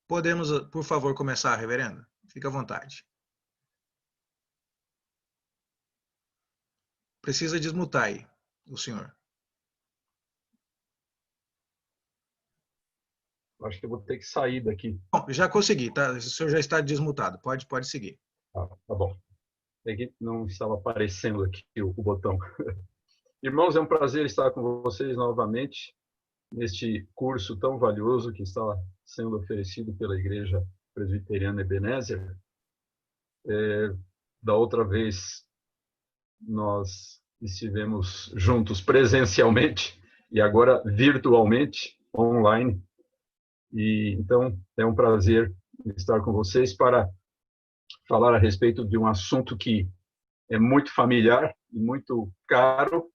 Podemos, por favor, começar, reverendo? Fique à vontade. Precisa desmutar aí, o senhor. Acho que eu vou ter que sair daqui. Bom, já consegui, tá? O senhor já está desmutado. Pode seguir. Tá bom. É que não estava aparecendo aqui o botão. Irmãos, é um prazer estar com vocês novamente neste curso tão valioso que está sendo oferecido pela Igreja Presbiteriana Ebenezer. Da outra vez, nós estivemos juntos presencialmente e agora virtualmente, online. E então é um prazer estar com vocês para falar a respeito de um assunto que é muito familiar e muito caro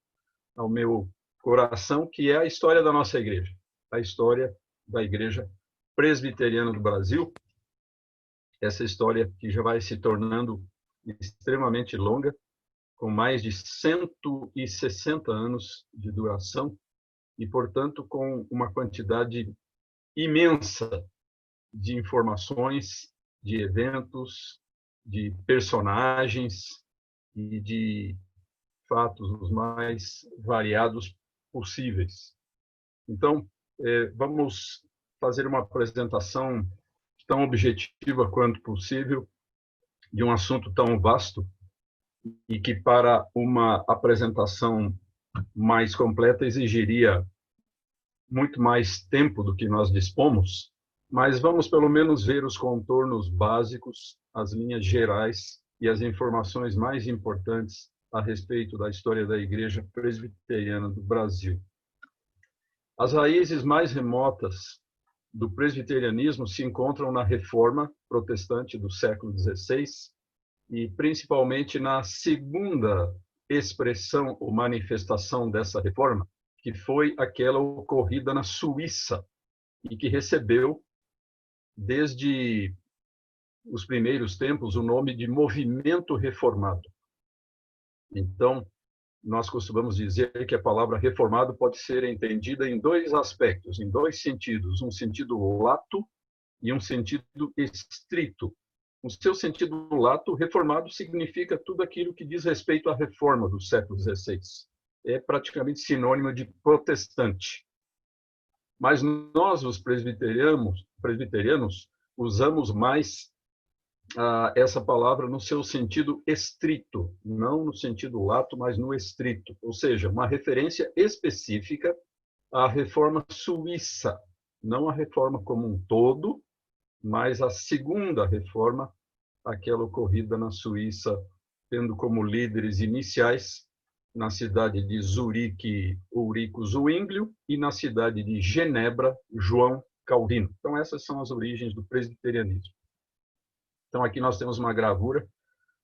ao meu coração, que é a história da nossa igreja, a história da Igreja Presbiteriana do Brasil. Essa história que já vai se tornando extremamente longa, com mais de 160 anos de duração e, portanto, com uma quantidade imensa de informações, de eventos, de personagens e de fatos os mais variados possíveis. Então, vamos fazer uma apresentação tão objetiva quanto possível de um assunto tão vasto e que, para uma apresentação mais completa, exigiria muito mais tempo do que nós dispomos, mas vamos pelo menos ver os contornos básicos, as linhas gerais e as informações mais importantes a respeito da história da Igreja Presbiteriana do Brasil. As raízes mais remotas do presbiterianismo se encontram na Reforma Protestante do século XVI e principalmente na segunda expressão ou manifestação dessa reforma, que foi aquela ocorrida na Suíça e que recebeu, desde os primeiros tempos, o nome de Movimento Reformado. Então, nós costumamos dizer que a palavra reformado pode ser entendida em dois aspectos, em dois sentidos, um sentido lato e um sentido estrito. No seu sentido lato, reformado significa tudo aquilo que diz respeito à reforma do século XVI. É praticamente sinônimo de protestante. Mas nós, os presbiterianos usamos mais essa palavra no seu sentido estrito, não no sentido lato, mas no estrito, ou seja, uma referência específica à reforma suíça, não a reforma como um todo, mas a segunda reforma, aquela ocorrida na Suíça, tendo como líderes iniciais na cidade de Zurique, Ulrico Zwinglio, e na cidade de Genebra, João Calvino. Então, essas são as origens do presbiterianismo. Então, aqui nós temos uma gravura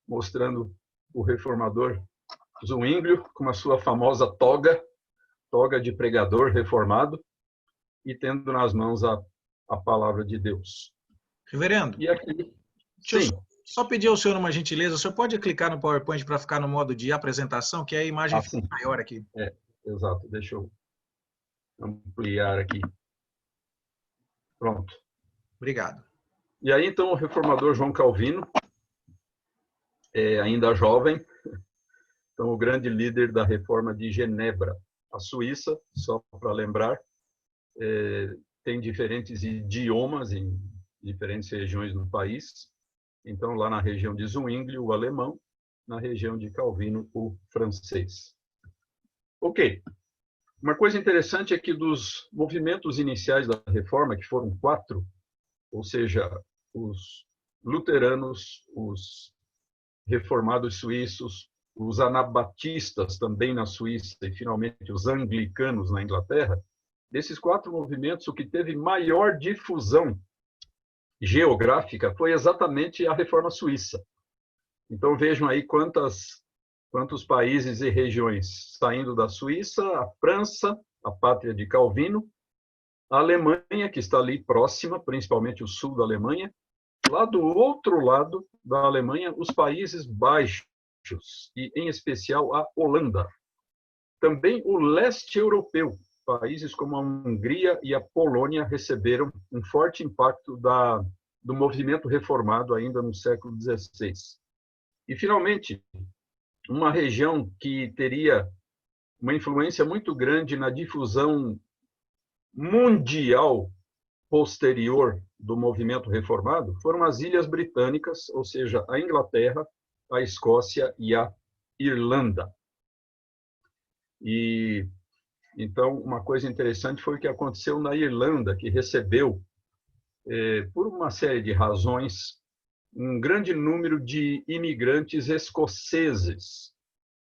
mostrando o reformador Zwinglio com a sua famosa toga de pregador reformado, e tendo nas mãos a palavra de Deus. Reverendo, e aqui, deixa eu só pedir ao senhor uma gentileza. O senhor pode clicar no PowerPoint para ficar no modo de apresentação, que a imagem fica maior aqui. Exato. Deixa eu ampliar aqui. Pronto. Obrigado. E aí, então, o reformador João Calvino, ainda jovem, então, o grande líder da reforma de Genebra. A Suíça, só para lembrar, tem diferentes idiomas em diferentes regiões do país. Então, lá na região de Zwinglio, o alemão; na região de Calvino, o francês. Ok. Uma coisa interessante é que dos movimentos iniciais da reforma, que foram 4, ou seja, os luteranos, os reformados suíços, os anabatistas também na Suíça e, finalmente, os anglicanos na Inglaterra, desses 4 movimentos, o que teve maior difusão geográfica foi exatamente a reforma suíça. Então, vejam aí quantos países e regiões saindo da Suíça: a França, a pátria de Calvino; a Alemanha, que está ali próxima, principalmente o sul da Alemanha; lá do outro lado da Alemanha, os Países Baixos, e, em especial, a Holanda. Também o leste europeu, países como a Hungria e a Polônia receberam um forte impacto do movimento reformado ainda no século XVI. E, finalmente, uma região que teria uma influência muito grande na difusão mundial posterior do movimento reformado foram as Ilhas Britânicas, ou seja, a Inglaterra, a Escócia e a Irlanda. E então uma coisa interessante foi o que aconteceu na Irlanda, que recebeu, por uma série de razões, um grande número de imigrantes escoceses.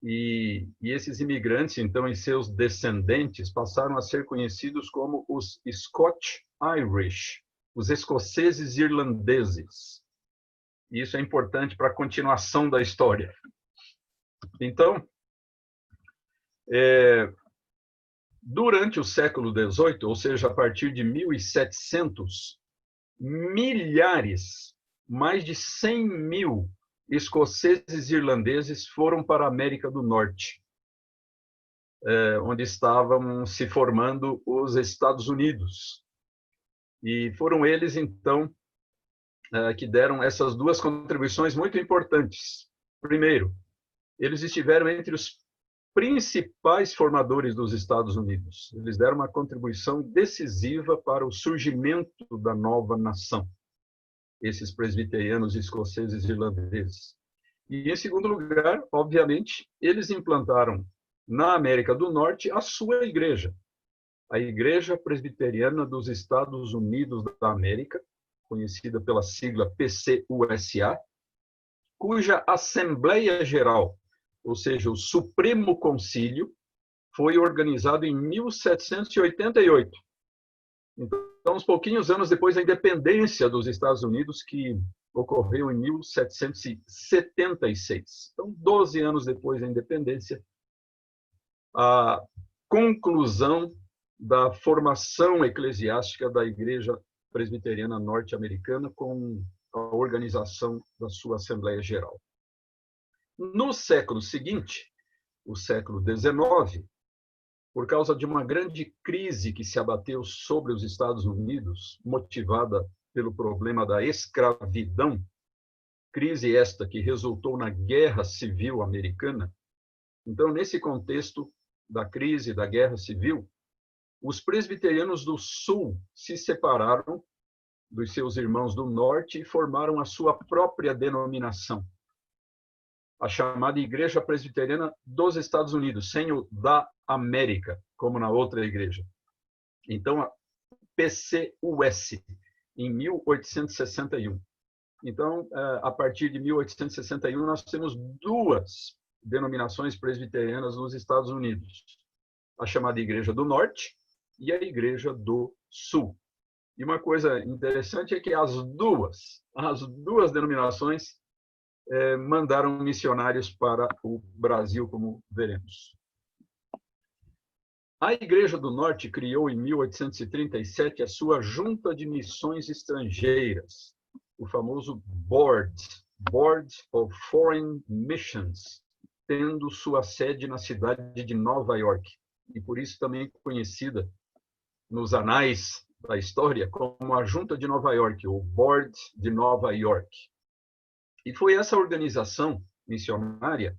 E esses imigrantes, então, e seus descendentes passaram a ser conhecidos como os Scotch Irish, os escoceses irlandeses. E isso é importante para a continuação da história. Então, durante o século XVIII, ou seja, a partir de 1700, milhares, mais de 100 mil escoceses e irlandeses foram para a América do Norte, onde estavam se formando os Estados Unidos. E foram eles, então, que deram essas duas contribuições muito importantes. Primeiro, eles estiveram entre os principais formadores dos Estados Unidos. Eles deram uma contribuição decisiva para o surgimento da nova nação, esses presbiterianos escoceses e irlandeses. E, em segundo lugar, obviamente, eles implantaram na América do Norte a sua igreja, a Igreja Presbiteriana dos Estados Unidos da América, conhecida pela sigla PCUSA, cuja Assembleia Geral, ou seja, o Supremo Concílio, foi organizado em 1788. Então, uns pouquinhos anos depois da independência dos Estados Unidos, que ocorreu em 1776. Então, 12 anos depois da independência, a conclusão da formação eclesiástica da Igreja Presbiteriana Norte-Americana com a organização da sua Assembleia Geral. No século seguinte, o século XIX, por causa de uma grande crise que se abateu sobre os Estados Unidos, motivada pelo problema da escravidão, crise esta que resultou na Guerra Civil Americana. Então, nesse contexto da crise da Guerra Civil, os presbiterianos do Sul se separaram dos seus irmãos do Norte e formaram a sua própria denominação, a chamada Igreja Presbiteriana dos Estados Unidos, sem o da América, como na outra igreja. Então, a PCUS, em 1861. Então, a partir de 1861, nós temos duas denominações presbiterianas nos Estados Unidos, a chamada Igreja do Norte e a Igreja do Sul. E uma coisa interessante é que as duas denominações mandaram missionários para o Brasil, como veremos. A Igreja do Norte criou em 1837 a sua Junta de Missões Estrangeiras, o famoso Board of Foreign Missions, tendo sua sede na cidade de Nova York, e por isso também conhecida nos anais da história como a Junta de Nova York, ou Board de Nova York. E foi essa organização missionária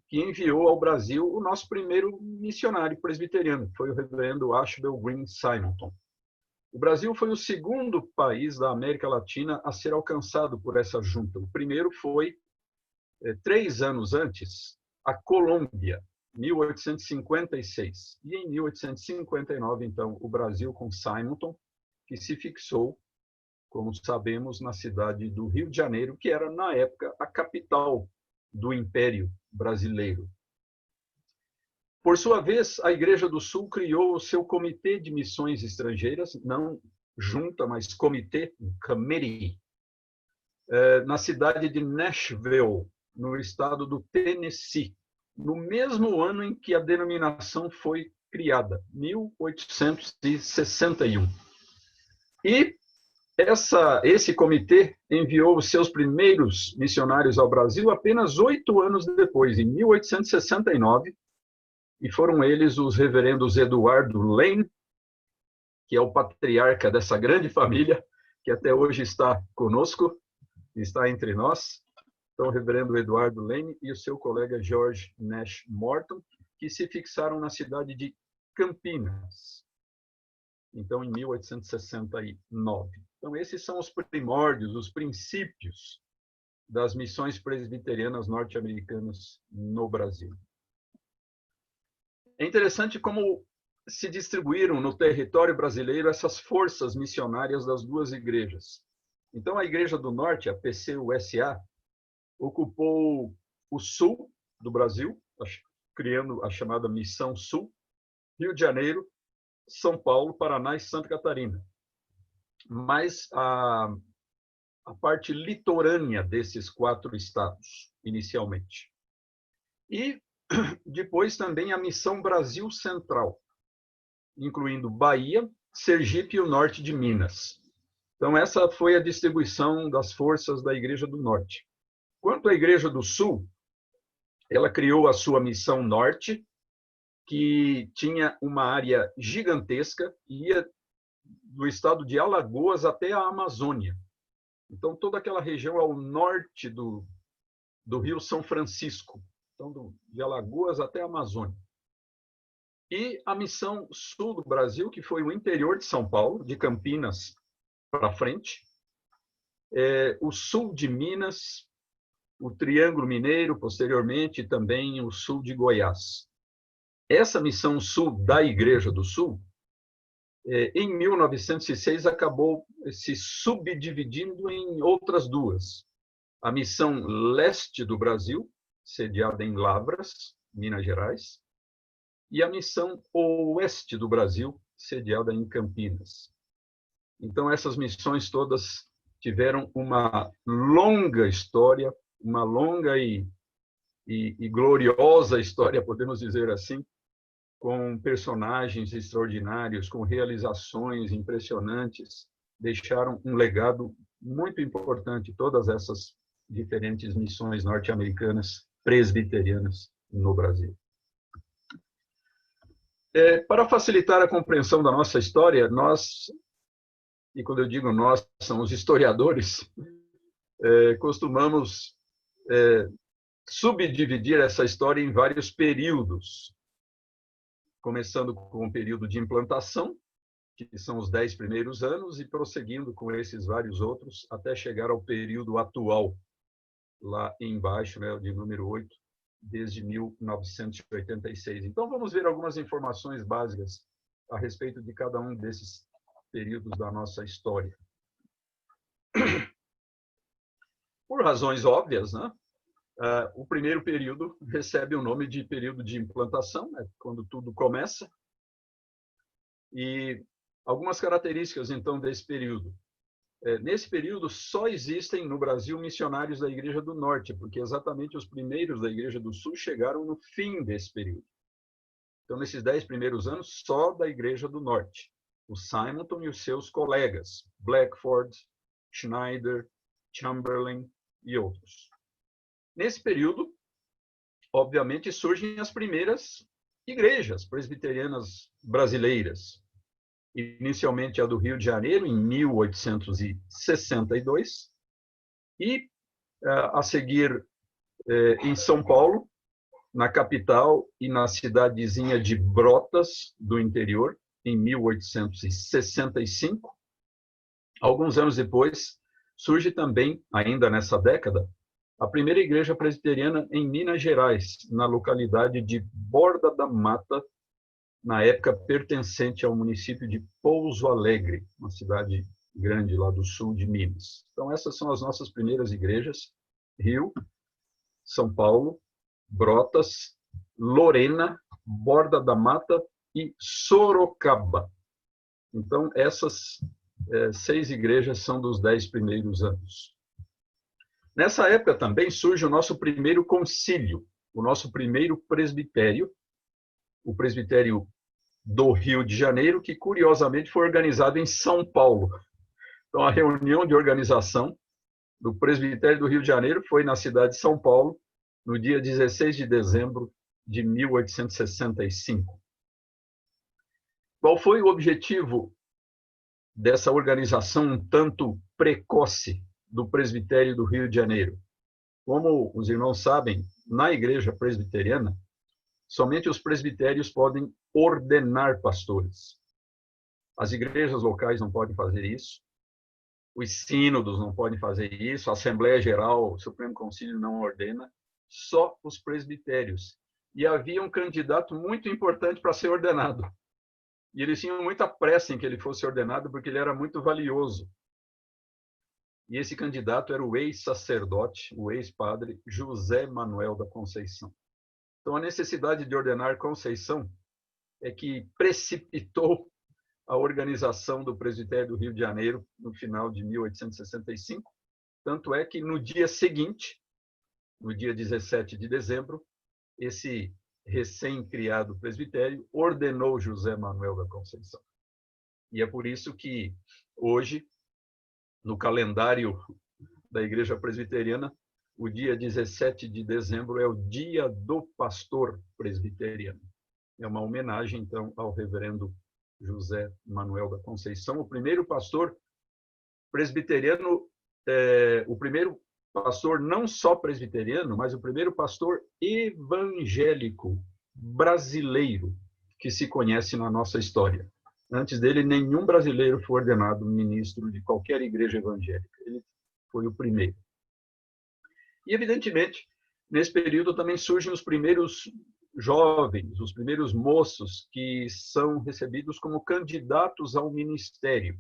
que enviou ao Brasil o nosso primeiro missionário presbiteriano, que foi o reverendo Ashbel Green Simonton. O Brasil foi o segundo país da América Latina a ser alcançado por essa junta. O primeiro foi, 3 anos antes, a Colômbia, 1856. E em 1859, então, o Brasil com Simonton, que se fixou, como sabemos, na cidade do Rio de Janeiro, que era, na época, a capital do Império Brasileiro. Por sua vez, a Igreja do Sul criou o seu Comitê de Missões Estrangeiras, não junta, mas comitê, committee, na cidade de Nashville, no estado do Tennessee, no mesmo ano em que a denominação foi criada, 1861. E esse comitê enviou os seus primeiros missionários ao Brasil apenas 8 anos depois, em 1869, e foram eles os reverendos Eduardo Lane, que é o patriarca dessa grande família, que até hoje está conosco, está entre nós. Então, o reverendo Eduardo Lane e o seu colega George Nash Morton, que se fixaram na cidade de Campinas, então, em 1869. Então, esses são os primórdios, os princípios das missões presbiterianas norte-americanas no Brasil. É interessante como se distribuíram no território brasileiro essas forças missionárias das duas igrejas. Então, a Igreja do Norte, a PCUSA, ocupou o sul do Brasil, criando a chamada Missão Sul, Rio de Janeiro, São Paulo, Paraná e Santa Catarina. Mas a parte litorânea desses 4 estados, inicialmente. E depois também a Missão Brasil Central, incluindo Bahia, Sergipe e o norte de Minas. Então, essa foi a distribuição das forças da Igreja do Norte. Quanto à Igreja do Sul, ela criou a sua Missão Norte, que tinha uma área gigantesca, e ia do estado de Alagoas até a Amazônia. Então, toda aquela região ao norte do Rio São Francisco, então, de Alagoas até a Amazônia. E a Missão Sul do Brasil, que foi o interior de São Paulo, de Campinas para frente, o sul de Minas, o Triângulo Mineiro, posteriormente, e também o sul de Goiás. Essa Missão Sul da Igreja do Sul, em 1906, acabou se subdividindo em outras 2. A Missão Leste do Brasil, sediada em Lavras, Minas Gerais, e a Missão Oeste do Brasil, sediada em Campinas. Então, essas missões todas tiveram uma longa história, uma longa e gloriosa história, podemos dizer assim, com personagens extraordinários, com realizações impressionantes, deixaram um legado muito importante, todas essas diferentes missões norte-americanas presbiterianas no Brasil. Para facilitar a compreensão da nossa história, nós, e quando eu digo nós, são os historiadores, costumamos subdividir essa história em vários períodos, começando com o período de implantação, que são os 10 primeiros anos, e prosseguindo com esses vários outros, até chegar ao período atual, lá embaixo, né, de número 8, desde 1986. Então, vamos ver algumas informações básicas a respeito de cada um desses períodos da nossa história. Por razões óbvias, né? O primeiro período recebe o nome de período de implantação, né, quando tudo começa. E algumas características, então, desse período. Nesse período, só existem no Brasil missionários da Igreja do Norte, porque exatamente os primeiros da Igreja do Sul chegaram no fim desse período. Então, nesses 10 primeiros anos, só da Igreja do Norte. O Simonton e os seus colegas, Blackford, Schneider, Chamberlain e outros. Nesse período, obviamente, surgem as primeiras igrejas presbiterianas brasileiras. Inicialmente a do Rio de Janeiro, em 1862, e a seguir em São Paulo, na capital e na cidadezinha de Brotas, do interior, em 1865. Alguns anos depois, surge também, ainda nessa década, a primeira igreja presbiteriana em Minas Gerais, na localidade de Borda da Mata, na época pertencente ao município de Pouso Alegre, uma cidade grande lá do sul de Minas. Então, essas são as nossas primeiras igrejas: Rio, São Paulo, Brotas, Lorena, Borda da Mata e Sorocaba. Então, essas 6 igrejas são dos 10 primeiros anos. Nessa época também surge o nosso primeiro concílio, o nosso primeiro presbitério, o presbitério do Rio de Janeiro, que curiosamente foi organizado em São Paulo. Então, a reunião de organização do presbitério do Rio de Janeiro foi na cidade de São Paulo, no dia 16 de dezembro de 1865. Qual foi o objetivo dessa organização um tanto precoce do presbitério do Rio de Janeiro? Como os irmãos sabem, na igreja presbiteriana, somente os presbitérios podem ordenar pastores. As igrejas locais não podem fazer isso, os sínodos não podem fazer isso, a Assembleia Geral, o Supremo Concílio não ordena, só os presbitérios. E havia um candidato muito importante para ser ordenado. E eles tinham muita pressa em que ele fosse ordenado, porque ele era muito valioso. E esse candidato era o ex-sacerdote, o ex-padre José Manuel da Conceição. Então, a necessidade de ordenar Conceição é que precipitou a organização do presbitério do Rio de Janeiro no final de 1865. Tanto é que no dia seguinte, no dia 17 de dezembro, esse recém-criado presbitério ordenou José Manuel da Conceição. E é por isso que hoje, no calendário da Igreja Presbiteriana, o dia 17 de dezembro é o Dia do Pastor Presbiteriano. É uma homenagem, então, ao reverendo José Manuel da Conceição, o primeiro pastor presbiteriano, o primeiro pastor não só presbiteriano, mas o primeiro pastor evangélico brasileiro que se conhece na nossa história. Antes dele, nenhum brasileiro foi ordenado ministro de qualquer igreja evangélica. Ele foi o primeiro. E, evidentemente, nesse período também surgem os primeiros jovens, os primeiros moços que são recebidos como candidatos ao ministério.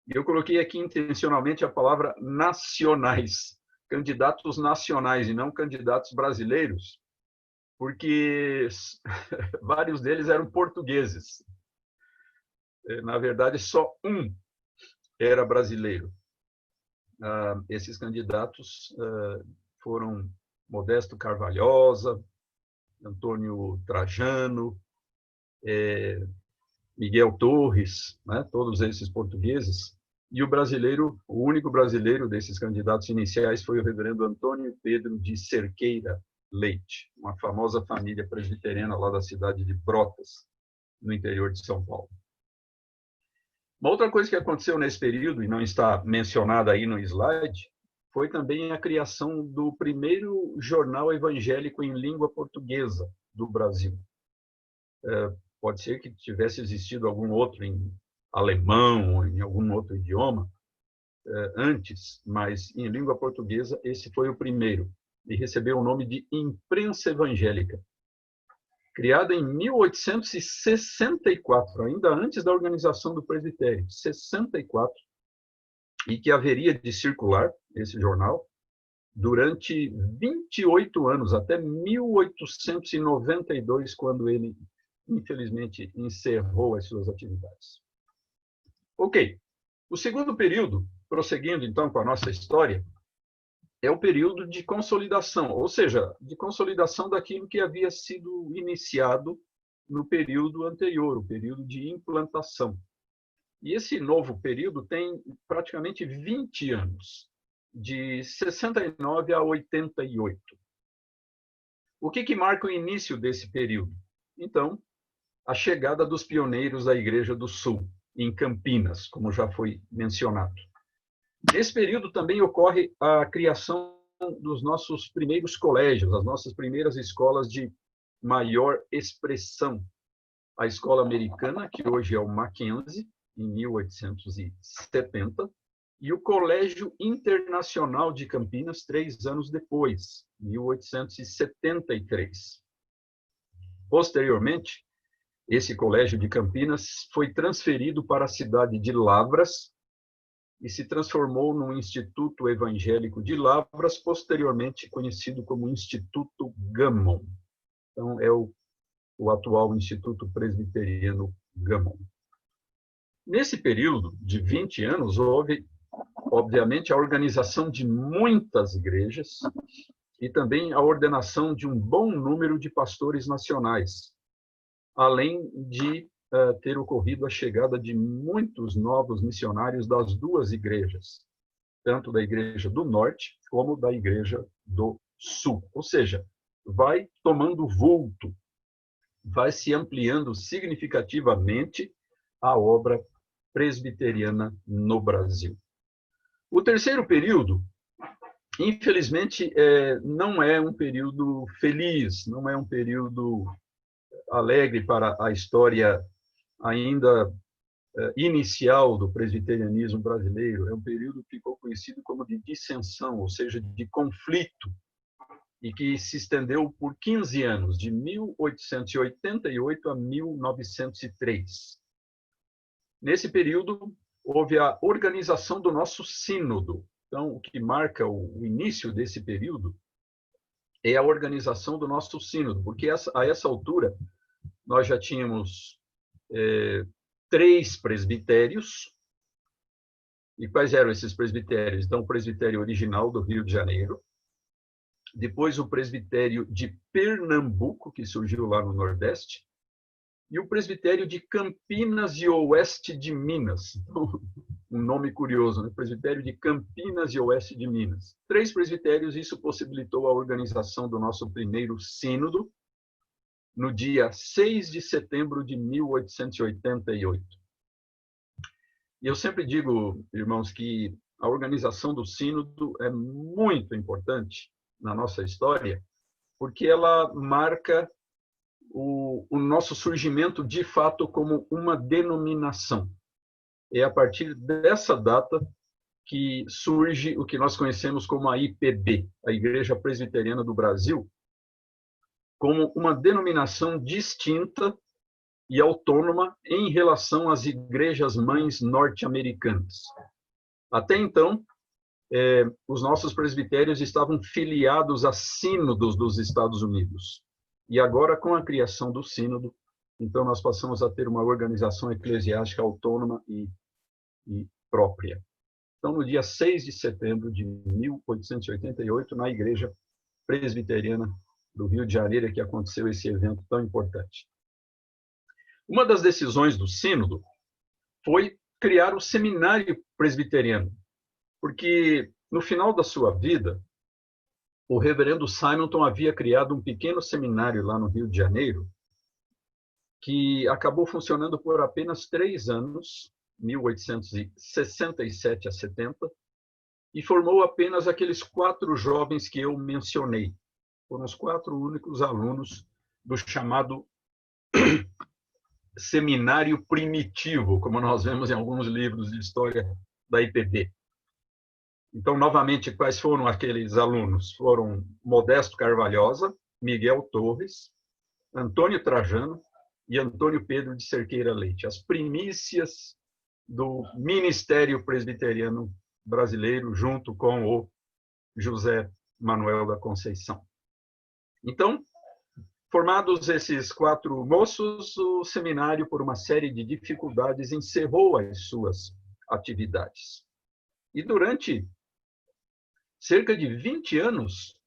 E eu coloquei aqui intencionalmente a palavra nacionais, candidatos nacionais e não candidatos brasileiros, porque vários deles eram portugueses. Na verdade, só um era brasileiro. Esses candidatos foram Modesto Carvalhosa, Antônio Trajano, Miguel Torres, né, todos esses portugueses. E o brasileiro, o único brasileiro desses candidatos iniciais foi o reverendo Antônio Pedro de Cerqueira Leite, uma famosa família presbiteriana lá da cidade de Brotas, no interior de São Paulo. Uma outra coisa que aconteceu nesse período, e não está mencionada aí no slide, foi também a criação do primeiro jornal evangélico em língua portuguesa do Brasil. Pode ser que tivesse existido algum outro em alemão ou em algum outro idioma antes, mas em língua portuguesa esse foi o primeiro e recebeu o nome de Imprensa Evangélica. Criada em 1864, ainda antes da organização do presbitério, 64, e que haveria de circular, esse jornal, durante 28 anos, até 1892, quando ele, infelizmente, encerrou as suas atividades. Ok. O segundo período, prosseguindo então com a nossa história, é o período de consolidação, ou seja, de consolidação daquilo que havia sido iniciado no período anterior, o período de implantação. E esse novo período tem praticamente 20 anos, de 69 a 88. O que marca o início desse período? Então, a chegada dos pioneiros da Igreja do Sul, em Campinas, como já foi mencionado. Nesse período também ocorre a criação dos nossos primeiros colégios, as nossas primeiras escolas de maior expressão. A escola americana, que hoje é o Mackenzie, em 1870, e o Colégio Internacional de Campinas, 3 anos depois, 1873. Posteriormente, esse colégio de Campinas foi transferido para a cidade de Lavras e se transformou no Instituto Evangélico de Lavras, posteriormente conhecido como Instituto Gammon. Então, é o atual Instituto Presbiteriano Gammon. Nesse período de 20 anos, houve, obviamente, a organização de muitas igrejas e também a ordenação de um bom número de pastores nacionais, além de ter ocorrido a chegada de muitos novos missionários das duas igrejas, tanto da Igreja do Norte como da Igreja do Sul. Ou seja, vai tomando vulto, vai se ampliando significativamente a obra presbiteriana no Brasil. O terceiro período, infelizmente, não é um período feliz, não é um período alegre para a história ainda inicial do presbiterianismo brasileiro. É um período que ficou conhecido como de dissensão, ou seja, de conflito, e que se estendeu por 15 anos, de 1888 a 1903. Nesse período, houve a organização do nosso sínodo. Então, o que marca o início desse período é a organização do nosso sínodo, porque a essa altura nós já tínhamos 3 presbitérios. E quais eram esses presbitérios? Então, o presbitério original do Rio de Janeiro, depois o presbitério de Pernambuco, que surgiu lá no Nordeste, e o presbitério de Campinas e Oeste de Minas. Um nome curioso, né? Presbitério de Campinas e Oeste de Minas. 3 presbitérios, isso possibilitou a organização do nosso primeiro sínodo, no dia 6 de setembro de 1888. E eu sempre digo, irmãos, que a organização do sínodo é muito importante na nossa história, porque ela marca o nosso surgimento de fato como uma denominação. É a partir dessa data que surge o que nós conhecemos como a IPB, a Igreja Presbiteriana do Brasil, como uma denominação distinta e autônoma em relação às igrejas mães norte-americanas. Até então, os nossos presbitérios estavam filiados a sínodos dos Estados Unidos. E agora, com a criação do sínodo, então nós passamos a ter uma organização eclesiástica autônoma e própria. Então, no dia 6 de setembro de 1888, na Igreja Presbiteriana do Rio de Janeiro, é que aconteceu esse evento tão importante. Uma das decisões do sínodo foi criar o seminário presbiteriano, porque no final da sua vida, o reverendo Simonton havia criado um pequeno seminário lá no Rio de Janeiro, que acabou funcionando por apenas 3 anos, 1867 a 70, e formou apenas aqueles 4 jovens que eu mencionei. Foram os 4 únicos alunos do chamado seminário primitivo, como nós vemos em alguns livros de história da IPB. Então, novamente, quais foram aqueles alunos? Foram Modesto Carvalhosa, Miguel Torres, Antônio Trajano e Antônio Pedro de Cerqueira Leite, as primícias do Ministério Presbiteriano Brasileiro, junto com o José Manuel da Conceição. Então, formados esses 4 moços, o seminário, por uma série de dificuldades, encerrou as suas atividades. E durante cerca de 20 anos,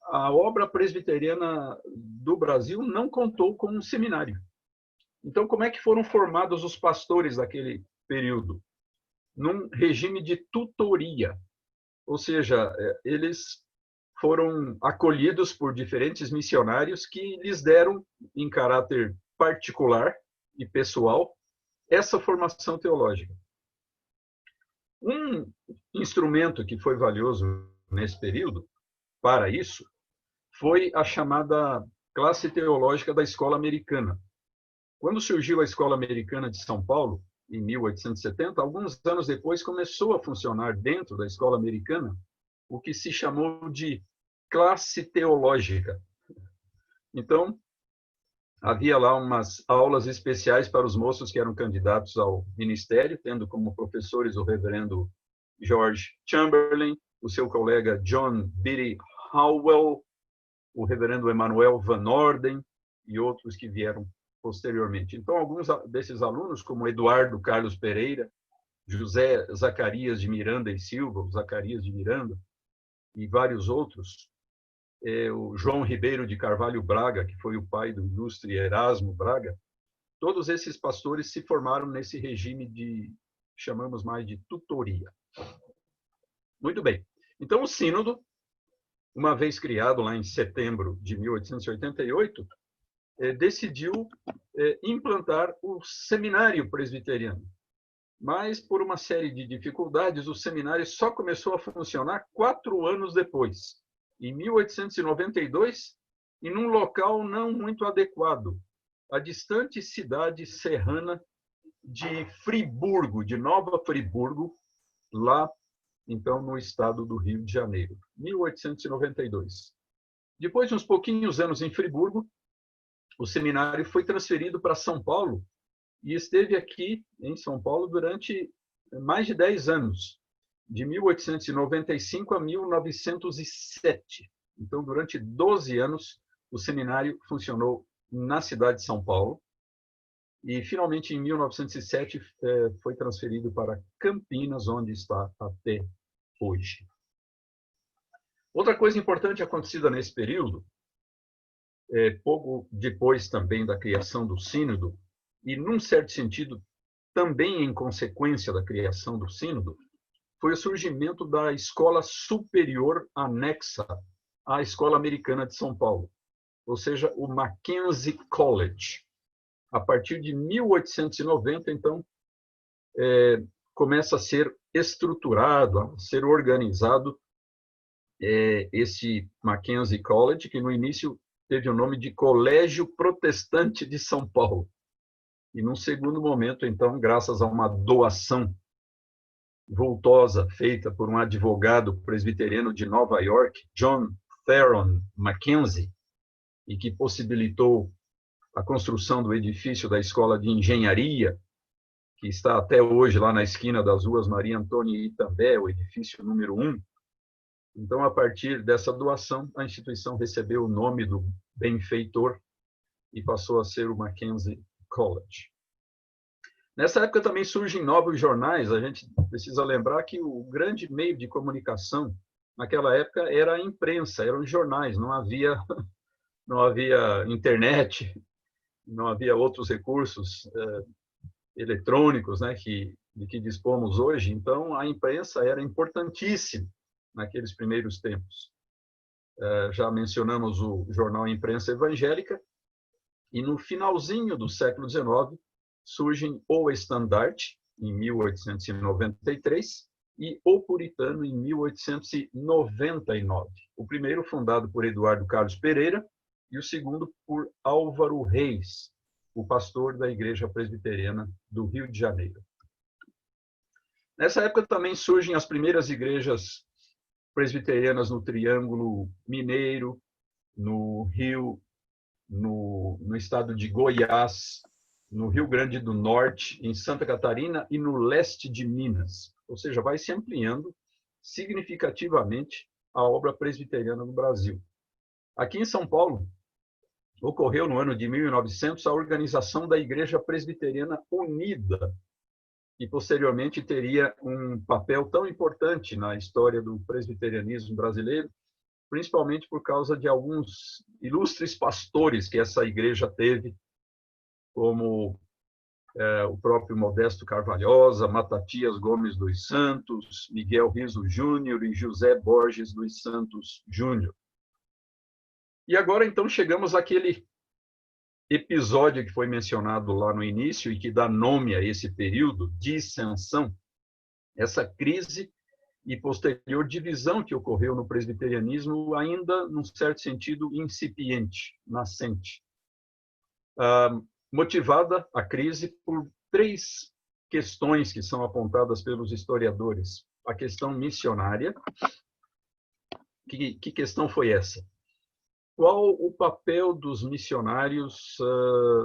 a obra presbiteriana do Brasil não contou com um seminário. Então, como é que foram formados os pastores daquele período? Num regime de tutoria, ou seja, eles foram acolhidos por diferentes missionários que lhes deram, em caráter particular e pessoal, essa formação teológica. Um instrumento que foi valioso nesse período, para isso, foi a chamada classe teológica da Escola Americana. Quando surgiu a Escola Americana de São Paulo, em 1870, alguns anos depois começou a funcionar dentro da Escola Americana o que se chamou de classe teológica. Então, havia lá umas aulas especiais para os moços que eram candidatos ao ministério, tendo como professores o reverendo George Chamberlain, o seu colega John Beatty Howell, o reverendo Emanuel Van Orden e outros que vieram posteriormente. Então, alguns desses alunos, como Eduardo Carlos Pereira, José Zacarias de Miranda e Silva, Zacarias de Miranda, e vários outros, o João Ribeiro de Carvalho Braga, que foi o pai do ilustre Erasmo Braga, todos esses pastores se formaram nesse regime de, chamamos mais de tutoria. Muito bem. Então, o sínodo uma vez criado lá em setembro de 1888, decidiu implantar o seminário presbiteriano. Mas, por uma série de dificuldades, o seminário só começou a funcionar 4 anos depois, em 1892, em um local não muito adequado, a distante cidade serrana de Friburgo, de Nova Friburgo, lá, então, no estado do Rio de Janeiro, 1892. Depois de uns pouquinhos anos em Friburgo, o seminário foi transferido para São Paulo e esteve aqui em São Paulo durante mais de 10 anos, de 1895 a 1907. Então, durante 12 anos, o seminário funcionou na cidade de São Paulo e, finalmente, em 1907, foi transferido para Campinas, onde está até hoje. Outra coisa importante acontecida nesse período, pouco depois também da criação do Sínodo, e, num certo sentido, também em consequência da criação do Sínodo, foi o surgimento da Escola Superior Anexa à Escola Americana de São Paulo, ou seja, o Mackenzie College. A partir de 1890, então, começa a ser estruturado, a ser organizado esse Mackenzie College, que no início teve o nome de Colégio Protestante de São Paulo. E, num segundo momento, então, graças a uma doação vultosa feita por um advogado presbiteriano de Nova York, John Theron Mackenzie, e que possibilitou a construção do edifício da Escola de Engenharia, que está até hoje lá na esquina das ruas Maria Antônia e Itambé, o edifício número 1. Então, a partir dessa doação, a instituição recebeu o nome do benfeitor e passou a ser o Mackenzie College. Nessa época também surgem novos jornais. A gente precisa lembrar que o grande meio de comunicação naquela época era a imprensa, eram os jornais, não havia internet, não havia outros recursos eletrônicos, né, de que dispomos hoje. Então, a imprensa era importantíssima naqueles primeiros tempos. Já mencionamos o jornal Imprensa Evangélica, e no finalzinho do século XIX surgem o Estandarte, em 1893, e o Puritano, em 1899. O primeiro fundado por Eduardo Carlos Pereira e o segundo por Álvaro Reis, o pastor da Igreja Presbiteriana do Rio de Janeiro. Nessa época também surgem as primeiras igrejas presbiterianas no Triângulo Mineiro, no Rio, no estado de Goiás, no Rio Grande do Norte, em Santa Catarina e no leste de Minas. Ou seja, vai se ampliando significativamente a obra presbiteriana no Brasil. Aqui em São Paulo, ocorreu no ano de 1900 a organização da Igreja Presbiteriana Unida, que posteriormente teria um papel tão importante na história do presbiterianismo brasileiro, principalmente por causa de alguns ilustres pastores que essa igreja teve, como o próprio Modesto Carvalhosa, Matatias Gomes dos Santos, Miguel Riso Júnior e José Borges dos Santos Júnior. E agora, então, chegamos àquele episódio que foi mencionado lá no início e que dá nome a esse período, dissensão, essa crise e posterior divisão que ocorreu no presbiterianismo, ainda, num certo sentido, incipiente, nascente. Motivada a crise por 3 questões que são apontadas pelos historiadores. A questão missionária. Que questão foi essa? Qual o papel dos missionários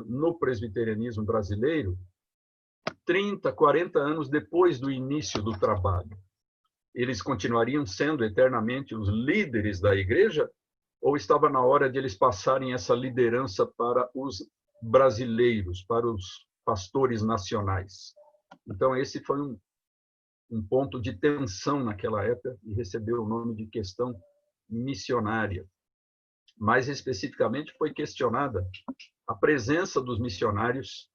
no presbiterianismo brasileiro 30, 40 anos depois do início do trabalho? Eles continuariam sendo eternamente os líderes da igreja ou estava na hora de eles passarem essa liderança para os brasileiros, para os pastores nacionais? Então, esse foi um ponto de tensão naquela época e recebeu o nome de questão missionária. Mais especificamente, foi questionada a presença dos missionários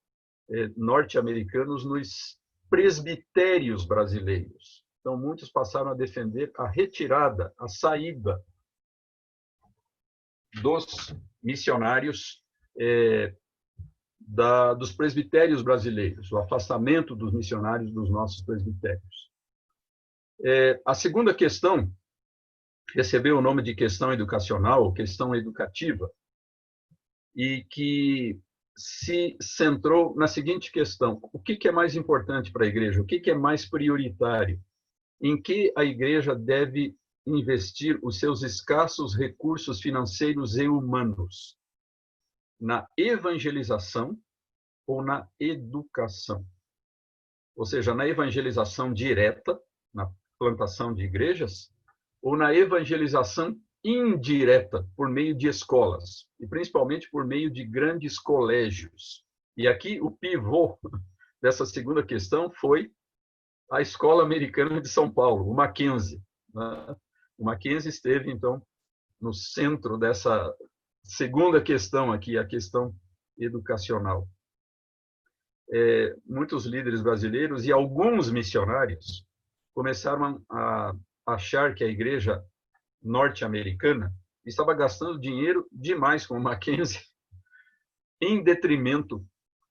norte-americanos nos presbitérios brasileiros. Então, muitos passaram a defender a retirada, a saída dos missionários dos presbitérios brasileiros, o afastamento dos missionários dos nossos presbitérios. A segunda questão recebeu o nome de questão educacional, questão educativa, e que se centrou na seguinte questão: o que é mais importante para a igreja? O que é mais prioritário? Em que a igreja deve investir os seus escassos recursos financeiros e humanos? Na evangelização ou na educação? Ou seja, na evangelização direta, na plantação de igrejas, ou na evangelização indireta, por meio de escolas, e principalmente por meio de grandes colégios. E aqui o pivô dessa segunda questão foi a Escola Americana de São Paulo, o Mackenzie. O Mackenzie esteve, então, no centro dessa segunda questão aqui, a questão educacional. Muitos líderes brasileiros e alguns missionários começaram a achar que a igreja norte-americana estava gastando dinheiro demais com o Mackenzie, em detrimento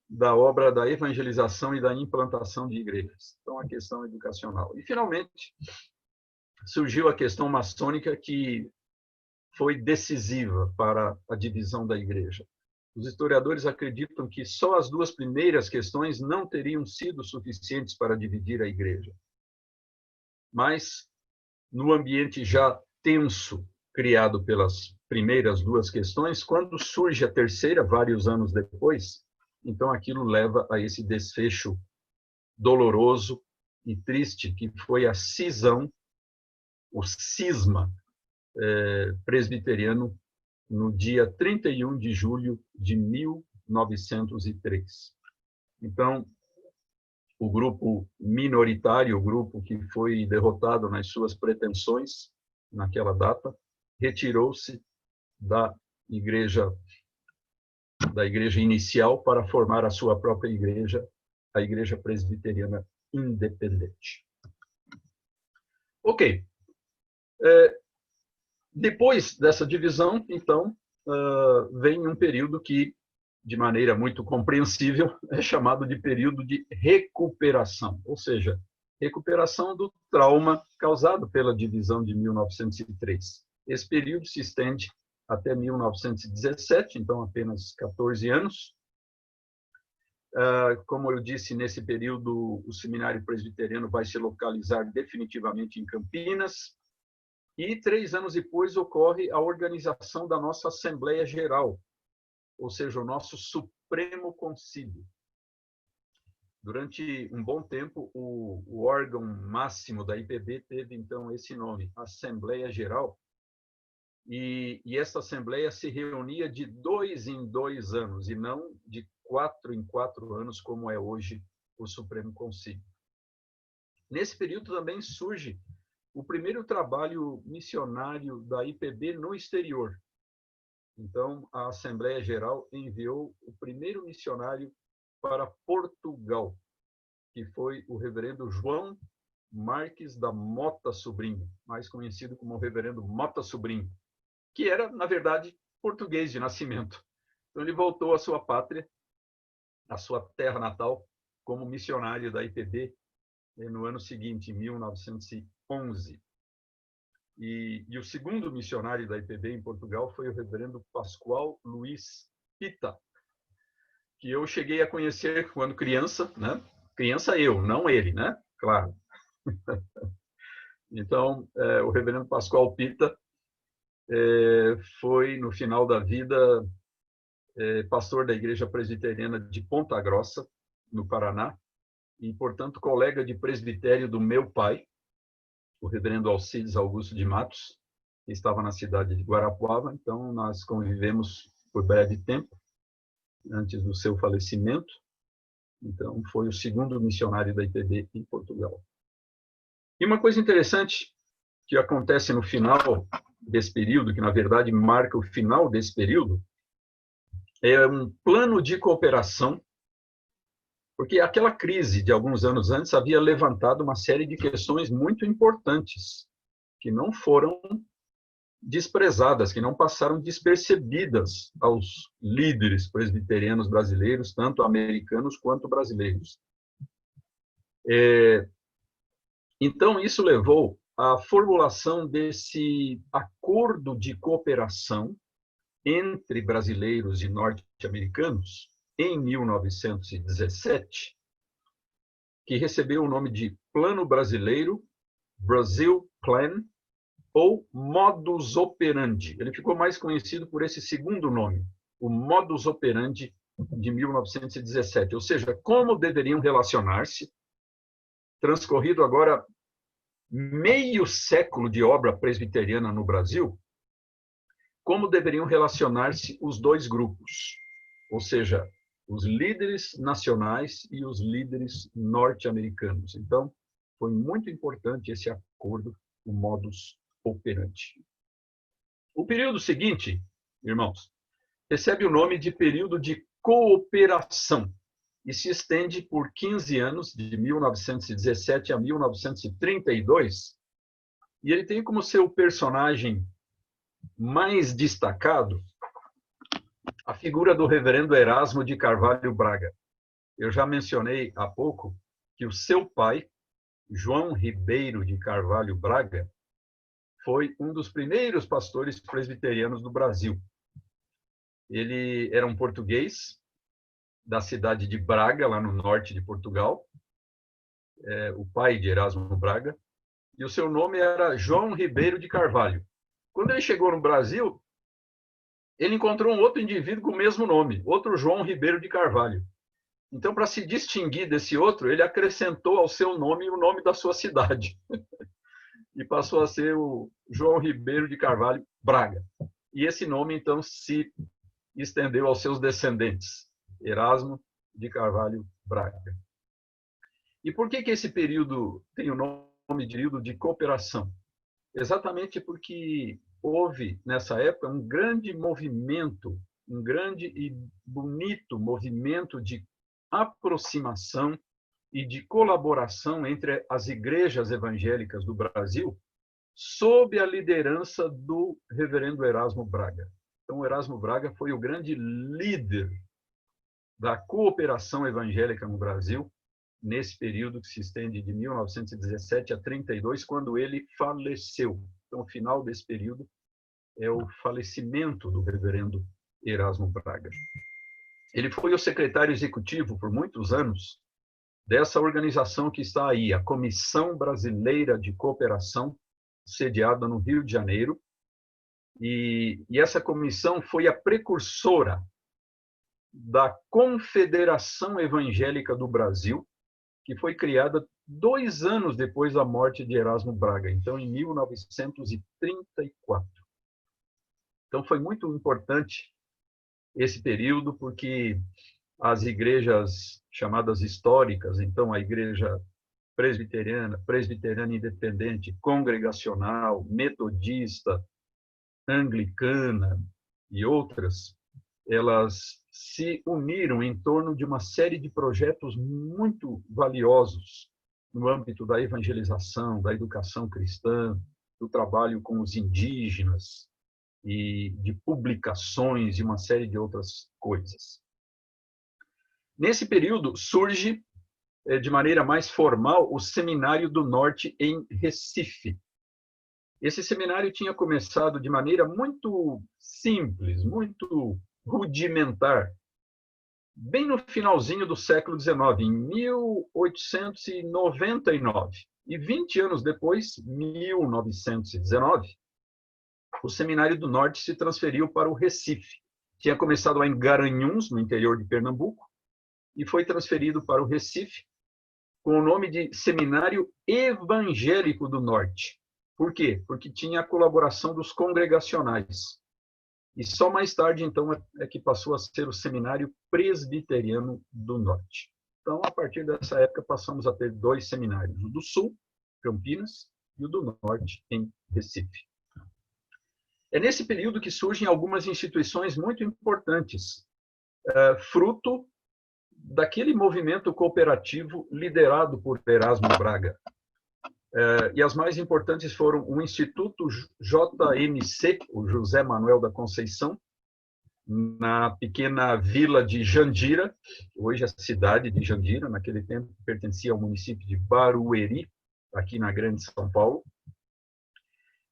da obra da evangelização e da implantação de igrejas. Então, a questão educacional. E, finalmente, surgiu a questão maçônica, que foi decisiva para a divisão da igreja. Os historiadores acreditam que só as duas primeiras questões não teriam sido suficientes para dividir a igreja. Mas, no ambiente já tenso criado pelas primeiras duas questões, quando surge a terceira, vários anos depois, então aquilo leva a esse desfecho doloroso e triste, que foi a cisão, o cisma presbiteriano, no dia 31 de julho de 1903. Então, o grupo minoritário, o grupo que foi derrotado nas suas pretensões naquela data, retirou-se da igreja inicial para formar a sua própria igreja, a Igreja Presbiteriana Independente. Ok. Depois dessa divisão, então, vem um período que, de maneira muito compreensível, é chamado de período de recuperação, ou seja, recuperação do trauma causado pela divisão de 1903. Esse período se estende até 1917, então apenas 14 anos. Como eu disse, nesse período, o Seminário Presbiteriano vai se localizar definitivamente em Campinas, e 3 anos depois ocorre a organização da nossa Assembleia Geral, ou seja, o nosso Supremo Concílio. Durante um bom tempo, o órgão máximo da IPB teve, então, esse nome, Assembleia Geral, e essa Assembleia se reunia de 2 em 2 anos, e não de 4 em 4 anos, como é hoje o Supremo Concílio. Nesse período também surge o primeiro trabalho missionário da IPB no exterior. Então, a Assembleia Geral enviou o primeiro missionário para Portugal, que foi o reverendo João Marques da Mota Sobrinho, mais conhecido como o reverendo Mota Sobrinho, que era, na verdade, português de nascimento. Então, ele voltou à sua pátria, à sua terra natal, como missionário da IPB no ano seguinte, em 1911. E o segundo missionário da IPB em Portugal foi o reverendo Pascoal Luiz Pita, que eu cheguei a conhecer quando criança, né? Criança eu, não ele, né? Claro. Então, o reverendo Pascoal Pita foi, no final da vida, pastor da Igreja Presbiteriana de Ponta Grossa, no Paraná, e, portanto, colega de presbitério do meu pai, o reverendo Alcides Augusto de Matos, que estava na cidade de Guarapuava. Então, nós convivemos por breve tempo, antes do seu falecimento. Então, foi o segundo missionário da IPB em Portugal. E uma coisa interessante que acontece no final desse período, que, na verdade, marca o final desse período, é um plano de cooperação, porque aquela crise de alguns anos antes havia levantado uma série de questões muito importantes, que não foram desprezadas, que não passaram despercebidas aos líderes presbiterianos brasileiros, tanto americanos quanto brasileiros. Então, isso levou à formulação desse acordo de cooperação entre brasileiros e norte-americanos em 1917, que recebeu o nome de Plano Brasileiro, Brazil Plan, ou Modus Operandi. Ele ficou mais conhecido por esse segundo nome, o Modus Operandi de 1917, ou seja, como deveriam relacionar-se, transcorrido agora meio século de obra presbiteriana no Brasil, como deveriam relacionar-se os dois grupos, ou seja, os líderes nacionais e os líderes norte-americanos. Então, foi muito importante esse acordo, o Modus Operandi. O período seguinte, irmãos, recebe o nome de período de cooperação e se estende por 15 anos, de 1917 a 1932, e ele tem como seu personagem mais destacado a figura do reverendo Erasmo de Carvalho Braga. Eu já mencionei há pouco que o seu pai, João Ribeiro de Carvalho Braga, foi um dos primeiros pastores presbiterianos do Brasil. Ele era um português da cidade de Braga, lá no norte de Portugal, o pai de Erasmo Braga, e o seu nome era João Ribeiro de Carvalho. Quando ele chegou no Brasil, ele encontrou um outro indivíduo com o mesmo nome, outro João Ribeiro de Carvalho. Então, para se distinguir desse outro, ele acrescentou ao seu nome o nome da sua cidade. E passou a ser o João Ribeiro de Carvalho Braga. E esse nome, então, se estendeu aos seus descendentes, Erasmo de Carvalho Braga. E por que esse período tem o nome de período de cooperação? Exatamente porque houve, nessa época, um grande movimento, um grande e bonito movimento de aproximação e de colaboração entre as igrejas evangélicas do Brasil, sob a liderança do reverendo Erasmo Braga. Então, Erasmo Braga foi o grande líder da cooperação evangélica no Brasil, nesse período que se estende de 1917 a 32, quando ele faleceu. Então, o final desse período é o falecimento do reverendo Erasmo Braga. Ele foi o secretário executivo, por muitos anos, dessa organização que está aí, a Comissão Brasileira de Cooperação, sediada no Rio de Janeiro. E essa comissão foi a precursora da Confederação Evangélica do Brasil, que foi criada 2 anos depois da morte de Erasmo Braga, então em 1934. Então foi muito importante esse período, porque as igrejas chamadas históricas, então a igreja presbiteriana, presbiteriana independente, congregacional, metodista, anglicana e outras, elas se uniram em torno de uma série de projetos muito valiosos no âmbito da evangelização, da educação cristã, do trabalho com os indígenas e de publicações e uma série de outras coisas. Nesse período surge, de maneira mais formal, o Seminário do Norte em Recife. Esse seminário tinha começado de maneira muito simples, muito rudimentar, bem no finalzinho do século XIX, em 1899. E 20 anos depois, 1919, o Seminário do Norte se transferiu para o Recife. Tinha começado lá em Garanhuns, no interior de Pernambuco, e foi transferido para o Recife com o nome de Seminário Evangélico do Norte. Por quê? Porque tinha a colaboração dos congregacionais. E só mais tarde, então, é que passou a ser o Seminário Presbiteriano do Norte. Então, a partir dessa época, passamos a ter 2 seminários, o do Sul, Campinas, e o do Norte, em Recife. É nesse período que surgem algumas instituições muito importantes, fruto daquele movimento cooperativo liderado por Erasmo Braga. E as mais importantes foram o Instituto JMC, o José Manuel da Conceição, na pequena vila de Jandira, hoje a cidade de Jandira, naquele tempo pertencia ao município de Barueri, aqui na Grande São Paulo.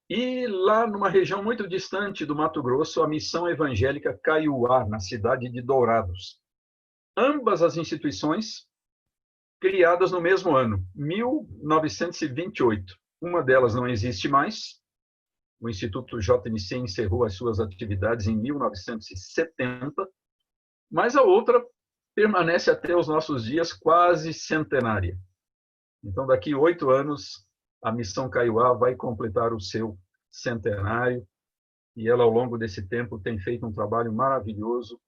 E lá numa região muito distante do Mato Grosso, a Missão Evangélica Kaiowá, na cidade de Dourados. Ambas as instituições criadas no mesmo ano, 1928. Uma delas não existe mais. O Instituto JMC encerrou as suas atividades em 1970, mas a outra permanece até os nossos dias quase centenária. Então, daqui 8 anos, a Missão Kaiowá vai completar o seu centenário e ela, ao longo desse tempo, tem feito um trabalho maravilhoso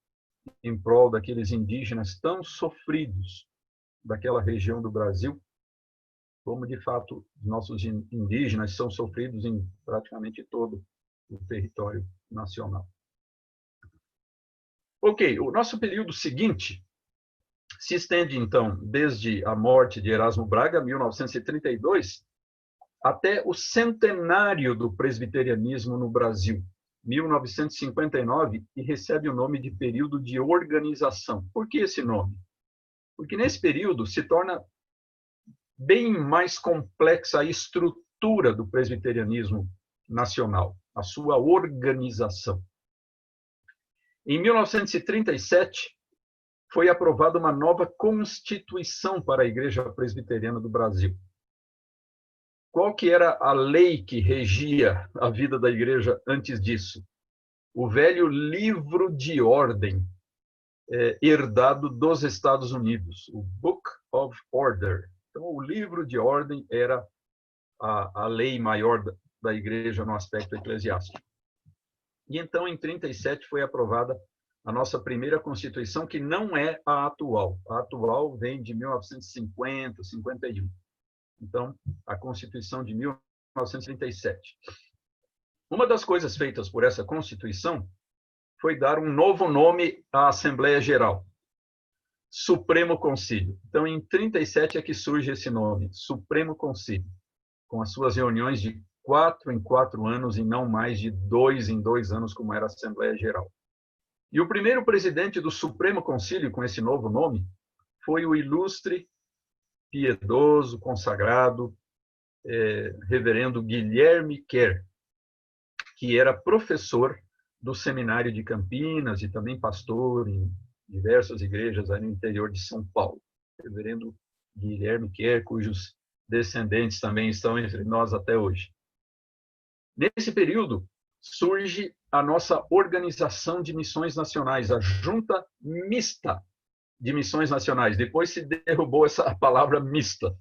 em prol daqueles indígenas tão sofridos daquela região do Brasil, como, de fato, os nossos indígenas são sofridos em praticamente todo o território nacional. Ok, o nosso período seguinte se estende, então, desde a morte de Erasmo Braga, 1932, até o centenário do presbiterianismo no Brasil, 1959, e recebe o nome de período de organização. Por que esse nome? Porque nesse período se torna bem mais complexa a estrutura do presbiterianismo nacional, a sua organização. Em 1937, foi aprovada uma nova Constituição para a Igreja Presbiteriana do Brasil. Qual que era a lei que regia a vida da igreja antes disso? O velho Livro de Ordem, herdado dos Estados Unidos, o Book of Order. Então, o Livro de Ordem era a lei maior da igreja no aspecto eclesiástico. E então, em 37, foi aprovada a nossa primeira Constituição, que não é a atual. A atual vem de 1950, 51. Então, a Constituição de 1937. Uma das coisas feitas por essa Constituição foi dar um novo nome à Assembleia Geral, Supremo Concílio. Então, em 37 é que surge esse nome, Supremo Concílio, com as suas reuniões de 4 em 4 anos e não mais de 2 em 2 anos, como era a Assembleia Geral. E o primeiro presidente do Supremo Concílio, com esse novo nome, foi o ilustre, piedoso, consagrado, reverendo Guilherme Kerr, que era professor do Seminário de Campinas e também pastor em diversas igrejas aí no interior de São Paulo. Reverendo Guilherme Kerr, cujos descendentes também estão entre nós até hoje. Nesse período, surge a nossa Organização de Missões Nacionais, a Junta Mista de Missões Nacionais. Depois se derrubou essa palavra mista.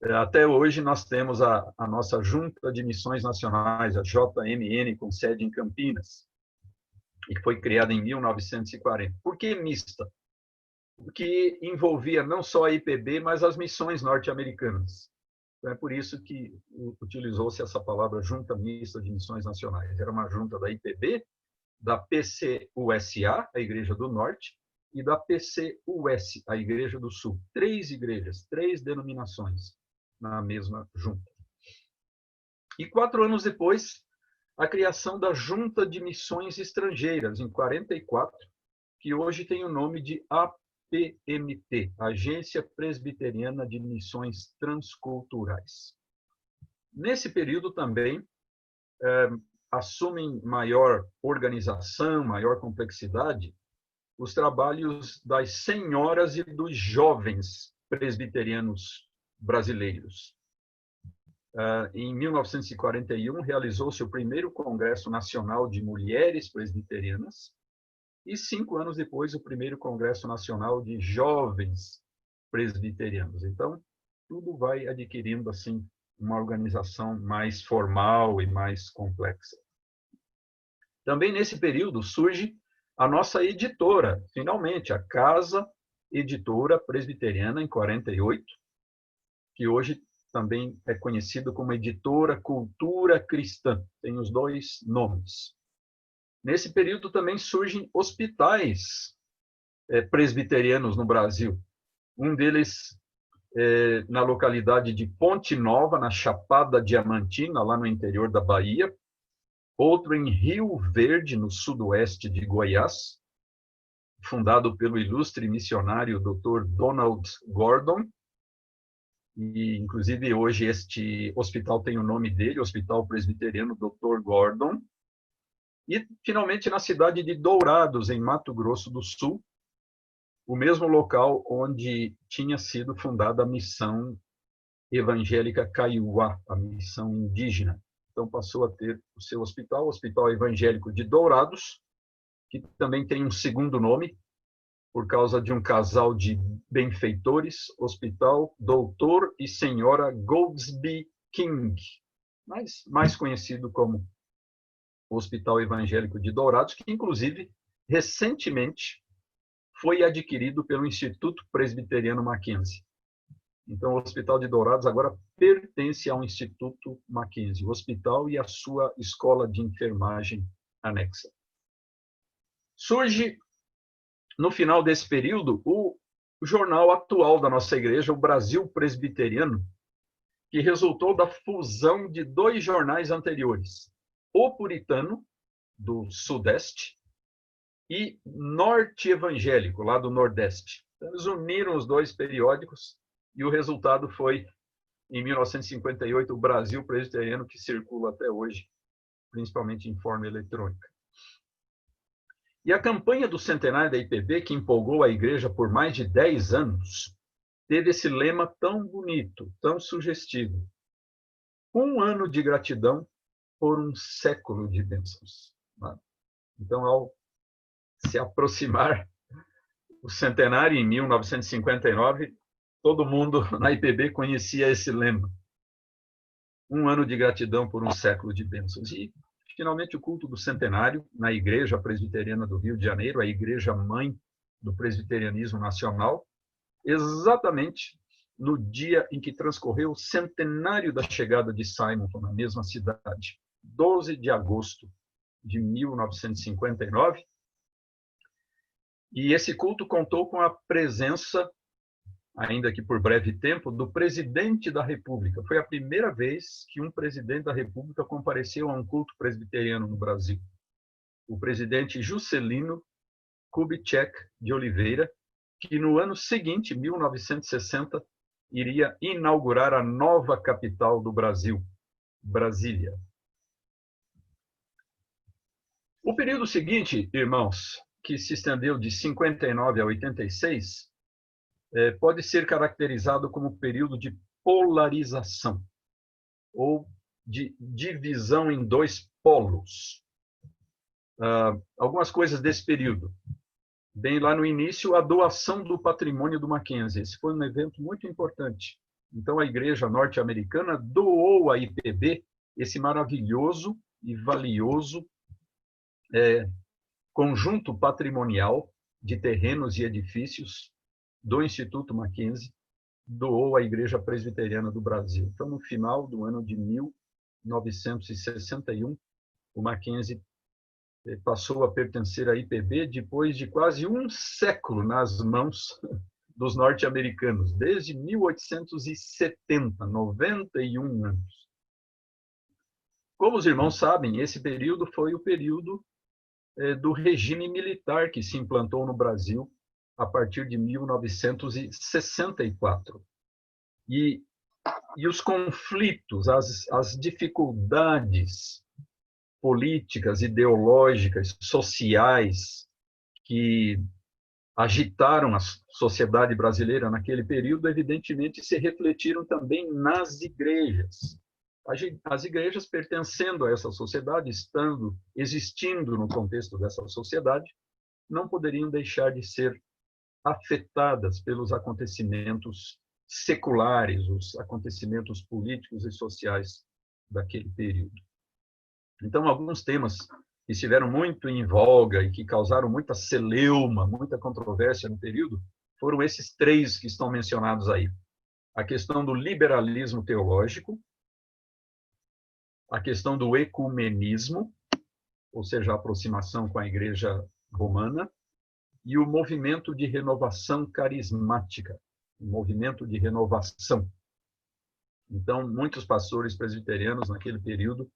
Até hoje nós temos a nossa Junta de Missões Nacionais, a JMN, com sede em Campinas, e que foi criada em 1940. Por que mista? Porque envolvia não só a IPB, mas as missões norte-americanas. Então, é por isso que utilizou-se essa palavra Junta Mista de Missões Nacionais. Era uma junta da IPB, da PCUSA, a Igreja do Norte, e da PCUS, a Igreja do Sul. 3 igrejas, 3 denominações na mesma junta. E 4 anos depois, a criação da Junta de Missões Estrangeiras, em 44, que hoje tem o nome de APMT, Agência Presbiteriana de Missões Transculturais. Nesse período também, assumem maior organização, maior complexidade, os trabalhos das senhoras e dos jovens presbiterianos brasileiros. Em 1941, realizou-se o primeiro Congresso Nacional de Mulheres Presbiterianas e 5 anos depois, o primeiro Congresso Nacional de Jovens Presbiterianos. Então, tudo vai adquirindo assim uma organização mais formal e mais complexa. Também nesse período surge a nossa editora, finalmente, a Casa Editora Presbiteriana, em 48, que hoje também é conhecido como Editora Cultura Cristã, tem os 2 nomes. Nesse período também surgem hospitais presbiterianos no Brasil. Um deles na localidade de Ponte Nova, na Chapada Diamantina, lá no interior da Bahia. Outro em Rio Verde, no sudoeste de Goiás, fundado pelo ilustre missionário Dr. Donald Gordon. E, inclusive, hoje este hospital tem o nome dele, Hospital Presbiteriano Dr. Gordon. E, finalmente, na cidade de Dourados, em Mato Grosso do Sul, o mesmo local onde tinha sido fundada a missão evangélica Kaiowá, a missão indígena. Então, passou a ter o seu hospital, o Hospital Evangélico de Dourados, que também tem um segundo nome, por causa de um casal de benfeitores, Hospital Doutor e Senhora Goldsby King, mas mais conhecido como Hospital Evangélico de Dourados, que, inclusive, recentemente foi adquirido pelo Instituto Presbiteriano Mackenzie. Então, o Hospital de Dourados agora pertence ao Instituto Mackenzie, o hospital e a sua escola de enfermagem anexa. Surge, no final desse período, o jornal atual da nossa igreja, o Brasil Presbiteriano, que resultou da fusão de dois jornais anteriores, O Puritano, do Sudeste, e Norte Evangélico, lá do Nordeste. Então, eles uniram os dois periódicos e o resultado foi, em 1958, o Brasil Presbiteriano, que circula até hoje, principalmente em forma eletrônica. E a campanha do centenário da IPB, que empolgou a igreja por mais de 10 anos, teve esse lema tão bonito, tão sugestivo: 1 ano de gratidão por 1 século de bênçãos. Então, ao se aproximar o centenário, em 1959, todo mundo na IPB conhecia esse lema. 1 ano de gratidão por 1 século de bênçãos. E, finalmente, o culto do centenário na Igreja Presbiteriana do Rio de Janeiro, a igreja mãe do presbiterianismo nacional, exatamente no dia em que transcorreu o centenário da chegada de Simonton na mesma cidade, 12 de agosto de 1959. E esse culto contou com a presença, ainda que por breve tempo, do presidente da República. Foi a primeira vez que um presidente da República compareceu a um culto presbiteriano no Brasil. O presidente Juscelino Kubitschek de Oliveira, que no ano seguinte, 1960, iria inaugurar a nova capital do Brasil, Brasília. O período seguinte, irmãos, que se estendeu de 59 a 86, pode ser caracterizado como período de polarização ou de divisão em 2 polos. Algumas coisas desse período. Bem, lá no início, a doação do patrimônio do Mackenzie. Esse foi um evento muito importante. Então, a igreja norte-americana doou à IPB esse maravilhoso e valioso conjunto patrimonial de terrenos e edifícios do Instituto Mackenzie, doou à Igreja Presbiteriana do Brasil. Então, no final do ano de 1961, o Mackenzie passou a pertencer à IPB depois de quase 1 século nas mãos dos norte-americanos, desde 1870, 91 anos. Como os irmãos sabem, esse período foi o período do regime militar que se implantou no Brasil a partir de 1964. E os conflitos, as dificuldades políticas, ideológicas, sociais que agitaram a sociedade brasileira naquele período, evidentemente, se refletiram também nas igrejas. As igrejas, pertencendo a essa sociedade, existindo no contexto dessa sociedade, não poderiam deixar de ser afetadas pelos acontecimentos seculares, os acontecimentos políticos e sociais daquele período. Então, alguns temas que estiveram muito em voga e que causaram muita celeuma, muita controvérsia no período, foram esses 3 que estão mencionados aí. A questão do liberalismo teológico, a questão do ecumenismo, ou seja, a aproximação com a Igreja Romana, e o movimento de renovação carismática. um movimento de renovação. Então, muitos pastores presbiterianos naquele período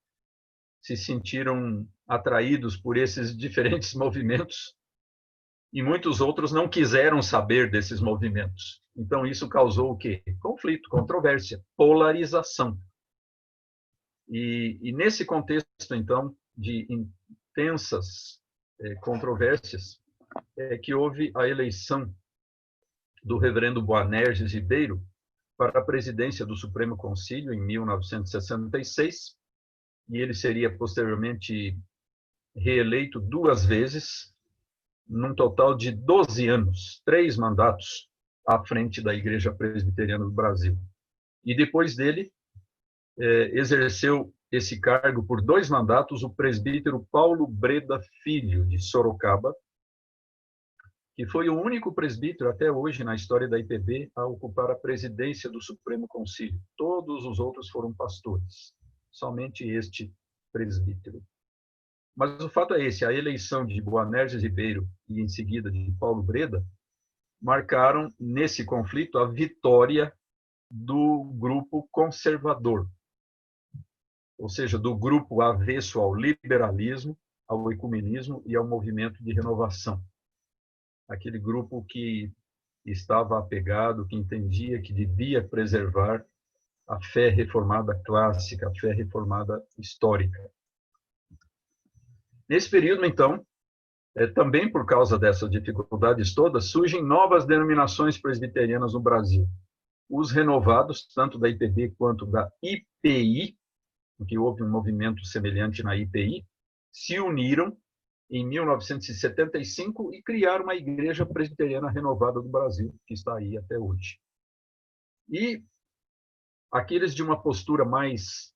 se sentiram atraídos por esses diferentes movimentos e muitos outros não quiseram saber desses movimentos. Então, isso causou o quê? Conflito, controvérsia, polarização. E nesse contexto, então, de intensas controvérsias, é que houve a eleição do reverendo Boanerges Ribeiro para a presidência do Supremo Concílio em 1966, e ele seria posteriormente reeleito 2 vezes, num total de 12 anos, 3 mandatos à frente da Igreja Presbiteriana do Brasil. E depois dele, exerceu esse cargo por 2 mandatos o presbítero Paulo Breda Filho, de Sorocaba, que foi o único presbítero até hoje na história da IPB a ocupar a presidência do Supremo Concílio. Todos os outros foram pastores, somente este presbítero. Mas o fato é esse, a eleição de Boanerges Ribeiro e, em seguida, de Paulo Breda, marcaram, nesse conflito, a vitória do grupo conservador, ou seja, do grupo avesso ao liberalismo, ao ecumenismo e ao movimento de renovação. Aquele grupo que estava apegado, que entendia que devia preservar a fé reformada clássica, a fé reformada histórica. Nesse período, então, também por causa dessas dificuldades todas, surgem novas denominações presbiterianas no Brasil. Os renovados, tanto da IPB quanto da IPI, porque houve um movimento semelhante na IPI, se uniram em 1975 e criaram a Igreja Presbiteriana Renovada do Brasil, que está aí até hoje. E aqueles de uma postura mais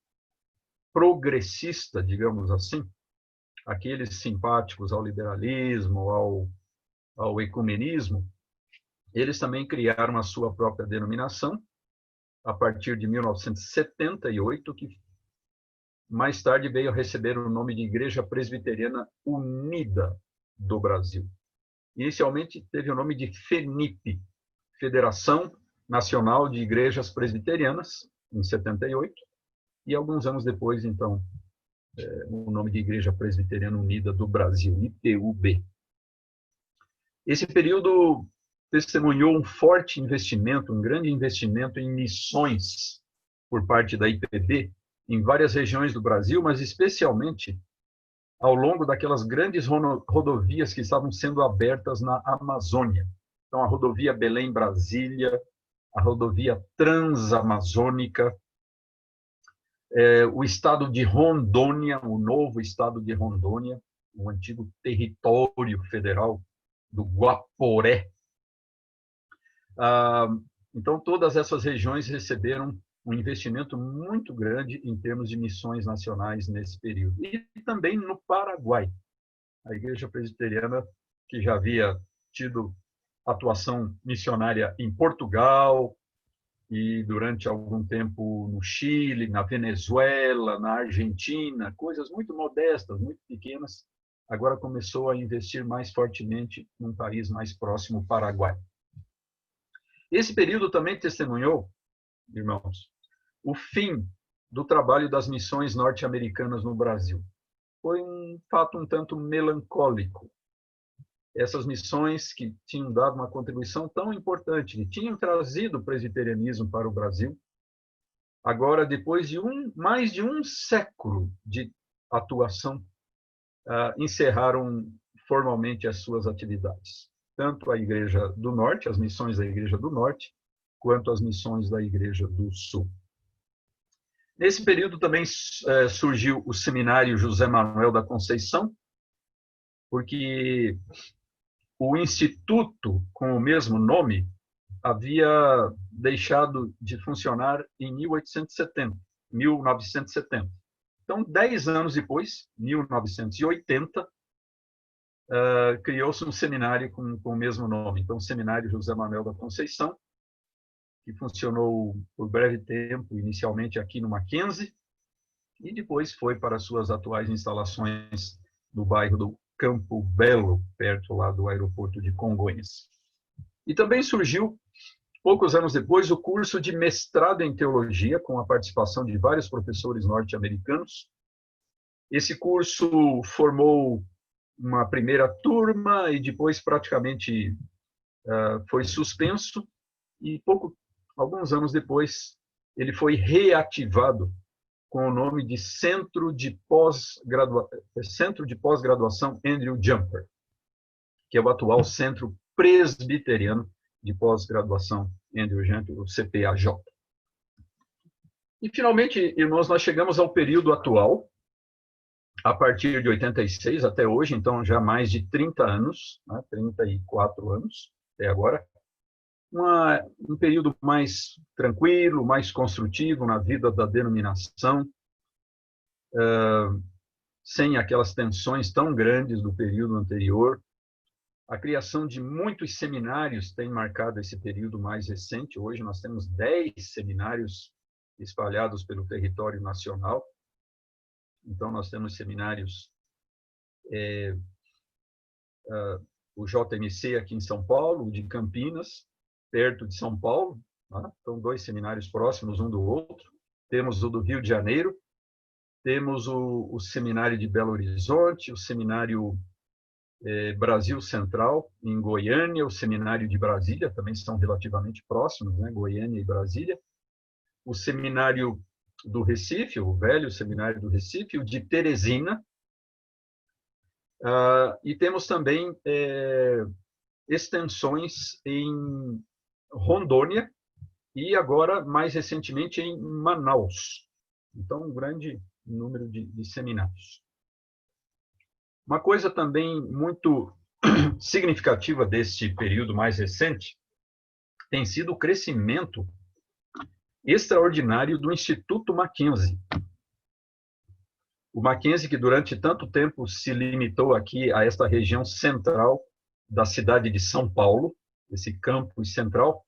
progressista, digamos assim, aqueles simpáticos ao liberalismo, ao ecumenismo, eles também criaram a sua própria denominação, a partir de 1978, que mais tarde veio a receber o nome de Igreja Presbiteriana Unida do Brasil. Inicialmente teve o nome de FENIP, Federação Nacional de Igrejas Presbiterianas, em 78, e alguns anos depois, então, o nome de Igreja Presbiteriana Unida do Brasil, IPUB. Esse período testemunhou um forte investimento, um grande investimento em missões por parte da IPB em várias regiões do Brasil, mas especialmente ao longo daquelas grandes rodovias que estavam sendo abertas na Amazônia. Então, a rodovia Belém-Brasília, a rodovia Transamazônica, o estado de Rondônia, o novo estado de Rondônia, o antigo território federal do Guaporé. Então, todas essas regiões receberam um investimento muito grande em termos de missões nacionais nesse período. E também no Paraguai. A Igreja Presbiteriana, que já havia tido atuação missionária em Portugal e durante algum tempo no Chile, na Venezuela, na Argentina, coisas muito modestas, muito pequenas, agora começou a investir mais fortemente num país mais próximo, o Paraguai. Esse período também testemunhou, irmãos, o fim do trabalho das missões norte-americanas no Brasil. Foi um fato um tanto melancólico. Essas missões que tinham dado uma contribuição tão importante, que tinham trazido o presbiterianismo para o Brasil, agora, depois de mais de um século de atuação, encerraram formalmente as suas atividades. Tanto a Igreja do Norte, as missões da Igreja do Norte, quanto as missões da Igreja do Sul. Nesse período também surgiu o Seminário José Manuel da Conceição, porque o instituto com o mesmo nome havia deixado de funcionar em 1970. Então, 10 anos depois, 1980, criou-se um seminário com o mesmo nome. Então, o Seminário José Manuel da Conceição, que funcionou por breve tempo, inicialmente aqui no Mackenzie, e depois foi para suas atuais instalações no bairro do Campo Belo, perto lá do aeroporto de Congonhas. E também surgiu Poucos anos depois, o curso de mestrado em teologia, com a participação de vários professores norte-americanos. Esse curso formou uma primeira turma e depois praticamente foi suspenso, e alguns anos depois ele foi reativado com o nome de Centro de Pós-Graduação Andrew Jumper, que é o atual Centro Presbiteriano de Pós-Graduação Andrew Jumper, o CPAJ. E, finalmente, irmãos, nós chegamos ao período atual, a partir de 86 até hoje, então já mais de 30 anos, 34 anos até agora, um período mais tranquilo, mais construtivo na vida da denominação, sem aquelas tensões tão grandes do período anterior. A criação de muitos seminários tem marcado esse período mais recente. Hoje nós temos 10 seminários espalhados pelo território nacional. Então, nós temos seminários, o JMC aqui em São Paulo, o de Campinas, perto de São Paulo, né? Então, 2 seminários próximos um do outro. Temos o do Rio de Janeiro, temos o seminário de Belo Horizonte, o seminário Brasil Central, em Goiânia, o seminário de Brasília, também são relativamente próximos, né? Goiânia e Brasília. O seminário do Recife, o velho seminário do Recife, o de Teresina. E temos também extensões em Rondônia e agora, mais recentemente, em Manaus. Então, um grande número de seminários. Uma coisa também muito significativa deste período mais recente tem sido o crescimento extraordinário do Instituto Mackenzie. O Mackenzie, que durante tanto tempo se limitou aqui a esta região central da cidade de São Paulo, esse campus central,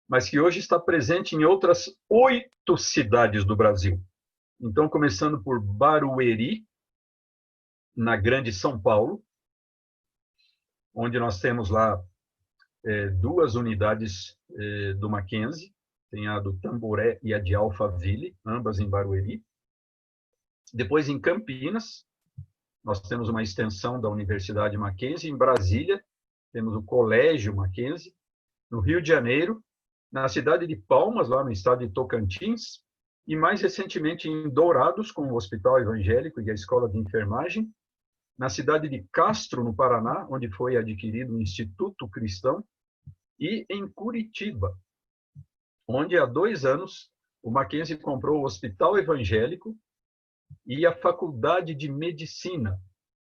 mas que hoje está presente em outras 8 cidades do Brasil. Então, começando por Barueri, na Grande São Paulo, onde nós temos lá 2 unidades do Mackenzie, tem a do Tamboré e a de Alphaville, ambas em Barueri. Depois, em Campinas, nós temos uma extensão da Universidade Mackenzie. Em Brasília, temos o Colégio Mackenzie. No Rio de Janeiro, na cidade de Palmas, lá no estado de Tocantins, e mais recentemente em Dourados, com o Hospital Evangélico e a Escola de Enfermagem, na cidade de Castro, no Paraná, onde foi adquirido o Instituto Cristão, e em Curitiba, onde há 2 anos o Mackenzie comprou o Hospital Evangélico e a Faculdade de Medicina,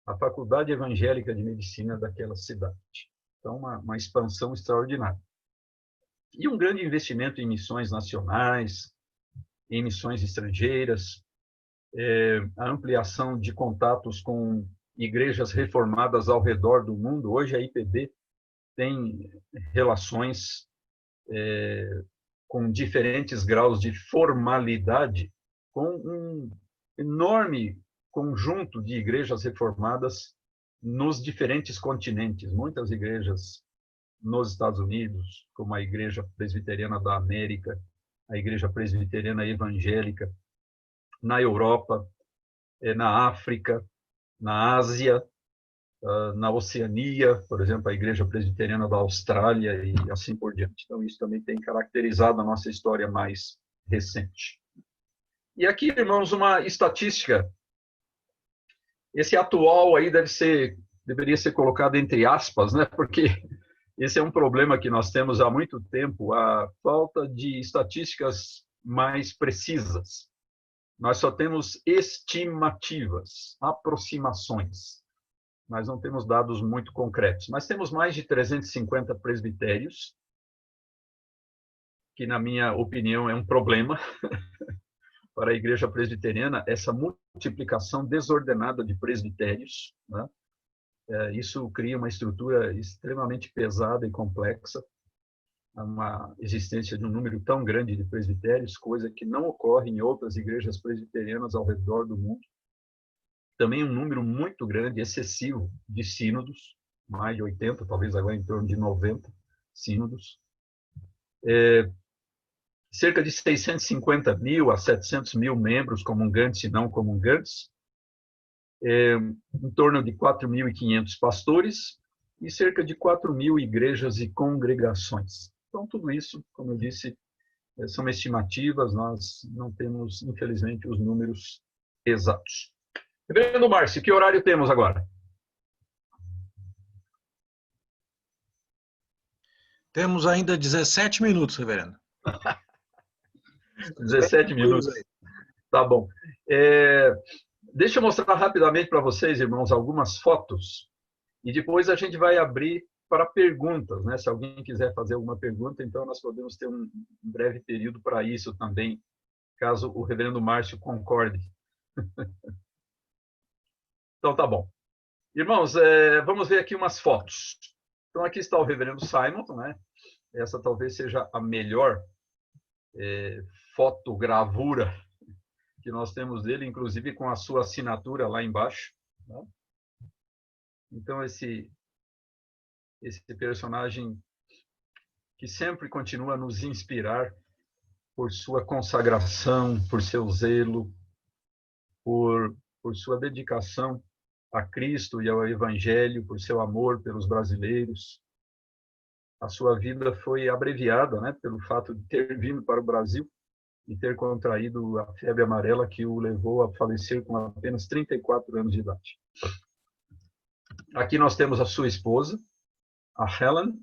a Faculdade Evangélica de Medicina daquela cidade. Então, uma expansão extraordinária. E um grande investimento em missões nacionais, em missões estrangeiras, a ampliação de contatos com igrejas reformadas ao redor do mundo. Hoje a IPB tem relações com diferentes graus de formalidade com um enorme conjunto de igrejas reformadas nos diferentes continentes. Muitas igrejas nos Estados Unidos, como a Igreja Presbiteriana da América, a Igreja Presbiteriana Evangélica, na Europa, na África, na Ásia, na Oceania, por exemplo, a Igreja Presbiteriana da Austrália e assim por diante. Então, isso também tem caracterizado a nossa história mais recente. E aqui, irmãos, uma estatística. Esse atual aí deveria ser colocado entre aspas, né? Porque esse é um problema que nós temos há muito tempo, a falta de estatísticas mais precisas. Nós só temos estimativas, aproximações. Nós não temos dados muito concretos. Mas temos mais de 350 presbitérios, que, na minha opinião, é um problema para a igreja presbiteriana, essa multiplicação desordenada de presbitérios, né? Isso cria uma estrutura extremamente pesada e complexa, uma existência de um número tão grande de presbitérios, coisa que não ocorre em outras igrejas presbiterianas ao redor do mundo. Também um número muito grande, excessivo, de sínodos, mais de 80, talvez agora em torno de 90 sínodos. cerca de 650 mil a 700 mil membros comungantes e não comungantes, em torno de 4.500 pastores e cerca de 4.000 igrejas e congregações. Então, tudo isso, como eu disse, são estimativas, nós não temos, infelizmente, os números exatos. Reverendo Márcio, que horário temos agora? Temos ainda 17 minutos, reverendo. 17 minutos. Tá bom. Deixa eu mostrar rapidamente para vocês, irmãos, algumas fotos e depois a gente vai abrir para perguntas, né? Se alguém quiser fazer alguma pergunta, então nós podemos ter um breve período para isso também, caso o reverendo Márcio concorde. Então, tá bom. Irmãos, vamos ver aqui umas fotos. Então, aqui está o reverendo Simonton, né? Essa talvez seja a melhor fotogravura que nós temos dele, inclusive com a sua assinatura lá embaixo. Né? Então, esse personagem que sempre continua a nos inspirar por sua consagração, por seu zelo, por sua dedicação a Cristo e ao Evangelho, por seu amor pelos brasileiros. A sua vida foi abreviada, né, pelo fato de ter vindo para o Brasil e ter contraído a febre amarela que o levou a falecer com apenas 34 anos de idade. Aqui nós temos a sua esposa, a Helen,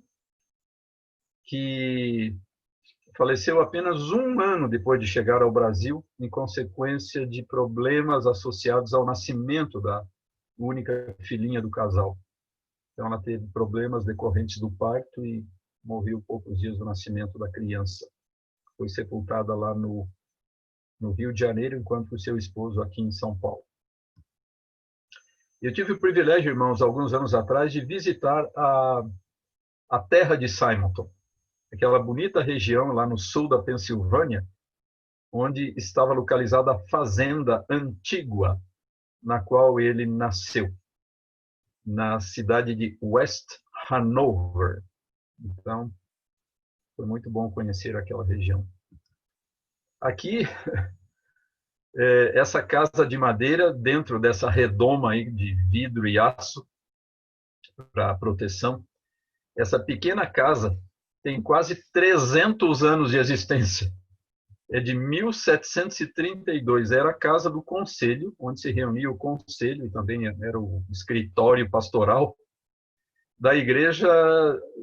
que faleceu apenas um ano depois de chegar ao Brasil, em consequência de problemas associados ao nascimento da única filhinha do casal. Então, ela teve problemas decorrentes do parto e morreu poucos dias do nascimento da criança. Foi sepultada lá no Rio de Janeiro, enquanto o seu esposo aqui em São Paulo. Eu tive o privilégio, irmãos, alguns anos atrás, de visitar a terra de Simonton, aquela bonita região lá no sul da Pensilvânia, onde estava localizada a fazenda Antigua, na qual ele nasceu, na cidade de West Hanover. Então, foi muito bom conhecer aquela região. Aqui, essa casa de madeira, dentro dessa redoma aí de vidro e aço para proteção, essa pequena casa tem quase 300 anos de existência. É de 1732. Era a casa do conselho, onde se reunia o conselho, e também era o escritório pastoral da igreja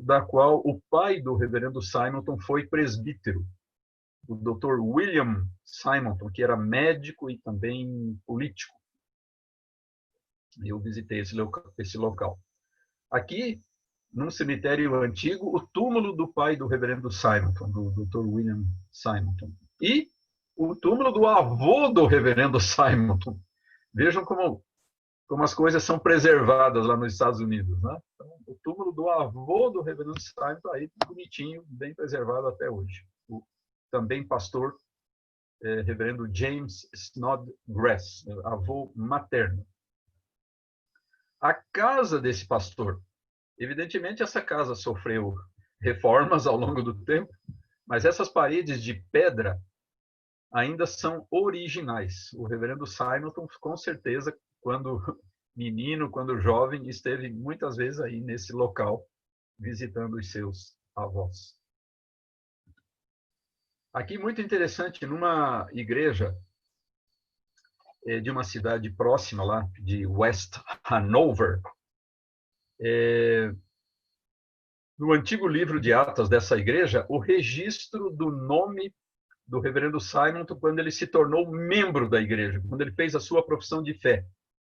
da qual o pai do reverendo Simonton foi presbítero, o Dr. William Simonton, que era médico e também político. Eu visitei esse local. Aqui, num cemitério antigo, o túmulo do pai do reverendo Simonton, do Dr. William Simonton. E o túmulo do avô do reverendo Simonton. Vejam como as coisas são preservadas lá nos Estados Unidos. Né? Então, o túmulo do avô do reverendo Simonton, aí bonitinho, bem preservado até hoje. O também pastor, reverendo James Snodgrass, avô materno. A casa desse pastor, evidentemente essa casa sofreu reformas ao longo do tempo, mas essas paredes de pedra ainda são originais. O reverendo Simonton, com certeza, quando menino, quando jovem, esteve muitas vezes aí nesse local, visitando os seus avós. Aqui, muito interessante, numa igreja de uma cidade próxima lá, de West Hanover, no antigo livro de Atos dessa igreja, o registro do nome do reverendo Simonton quando ele se tornou membro da igreja, quando ele fez a sua profissão de fé.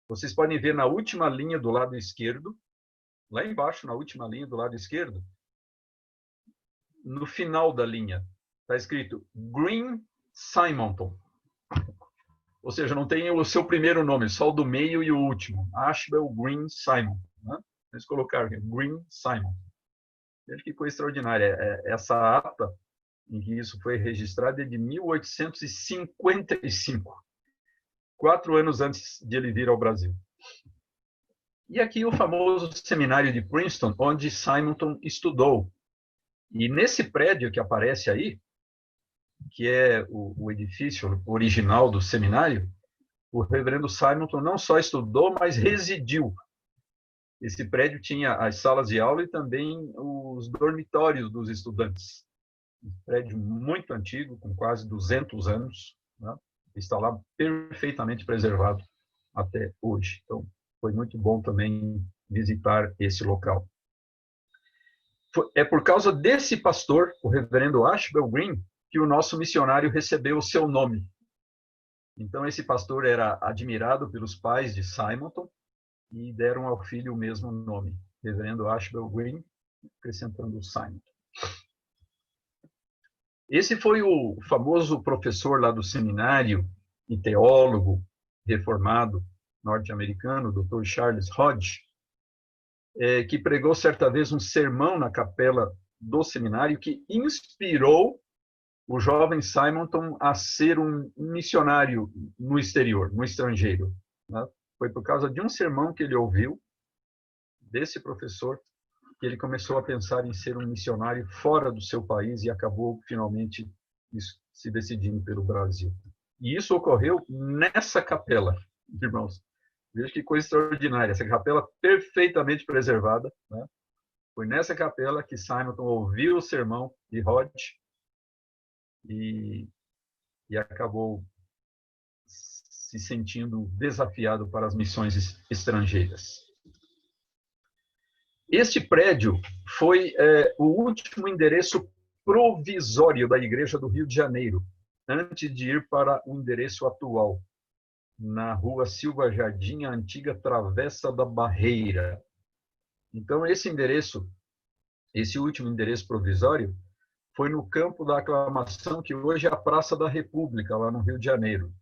Vocês podem ver na última linha do lado esquerdo, lá embaixo, na última linha do lado esquerdo, no final da linha, está escrito Green Simonton. Ou seja, não tem o seu primeiro nome, só o do meio e o último. Ashbel Green Simon. Né? Eles colocaram aqui, Green Simon. Veja que coisa extraordinária. Essa ata em que isso foi registrado é de 1855. 4 anos antes de ele vir ao Brasil. E aqui o famoso seminário de Princeton, onde Simonton estudou. E nesse prédio que aparece aí, que é o edifício original do seminário, o reverendo Simonton não só estudou, mas residiu. Esse prédio tinha as salas de aula e também os dormitórios dos estudantes. Um prédio muito antigo, com quase 200 anos, né? Está lá perfeitamente preservado até hoje. Então, foi muito bom também visitar esse local. É por causa desse pastor, o reverendo Ashbel Green, que o nosso missionário recebeu o seu nome. Então, esse pastor era admirado pelos pais de Simonton e deram ao filho o mesmo nome, reverendo Ashbel Green, acrescentando Simonton. Esse foi o famoso professor lá do seminário e teólogo reformado norte-americano, Dr. Charles Hodge, que pregou certa vez um sermão na capela do seminário que inspirou o jovem Simonton a ser um missionário no exterior, no estrangeiro. Né? Foi por causa de um sermão que ele ouviu desse professor que ele começou a pensar em ser um missionário fora do seu país e acabou finalmente se decidindo pelo Brasil. E isso ocorreu nessa capela, irmãos. Veja que coisa extraordinária, essa capela perfeitamente preservada, né? Foi nessa capela que Simonton ouviu o sermão de Hodge e acabou se sentindo desafiado para as missões estrangeiras. Este prédio foi o último endereço provisório da Igreja do Rio de Janeiro, antes de ir para o endereço atual, na Rua Silva Jardim, a antiga Travessa da Barreira. Então, esse endereço, esse último endereço provisório, foi no Campo da Aclamação, que hoje é a Praça da República, lá no Rio de Janeiro.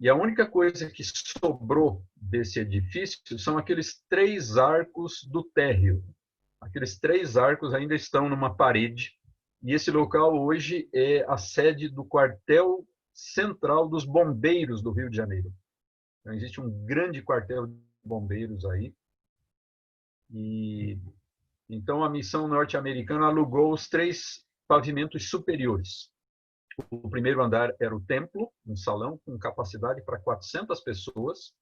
E a única coisa que sobrou desse edifício são aqueles 3 arcos do térreo. Aqueles 3 arcos ainda estão numa parede. E esse local hoje é a sede do quartel central dos bombeiros do Rio de Janeiro. Então, existe um grande quartel de bombeiros aí. E então a missão norte-americana alugou os 3 pavimentos superiores. O primeiro andar era o templo, um salão com capacidade para 400 pessoas.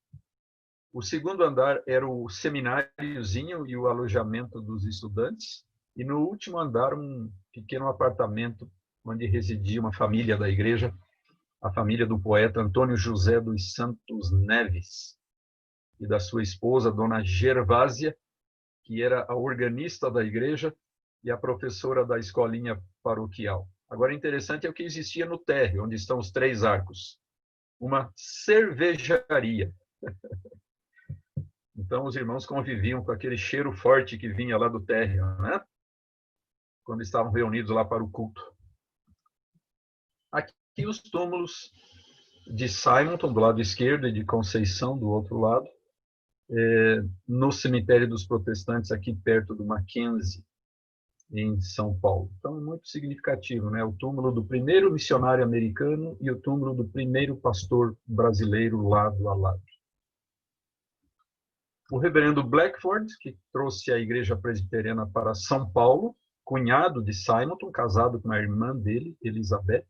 O segundo andar era o semináriozinho e o alojamento dos estudantes. E no último andar, um pequeno apartamento onde residia uma família da igreja, a família do poeta Antônio José dos Santos Neves e da sua esposa, dona Gervásia, que era a organista da igreja e a professora da escolinha paroquial. Agora, interessante é o que existia no térreo, onde estão os 3 arcos. Uma cervejaria. Então, os irmãos conviviam com aquele cheiro forte que vinha lá do térreo, né? Quando estavam reunidos lá para o culto. Aqui os túmulos de Simonton, do lado esquerdo, e de Conceição, do outro lado, no cemitério dos protestantes, aqui perto do Mackenzie, em São Paulo. Então, é muito significativo, né? O túmulo do primeiro missionário americano e o túmulo do primeiro pastor brasileiro lado a lado. O reverendo Blackford, que trouxe a igreja presbiteriana para São Paulo, cunhado de Simonton, casado com a irmã dele, Elizabeth.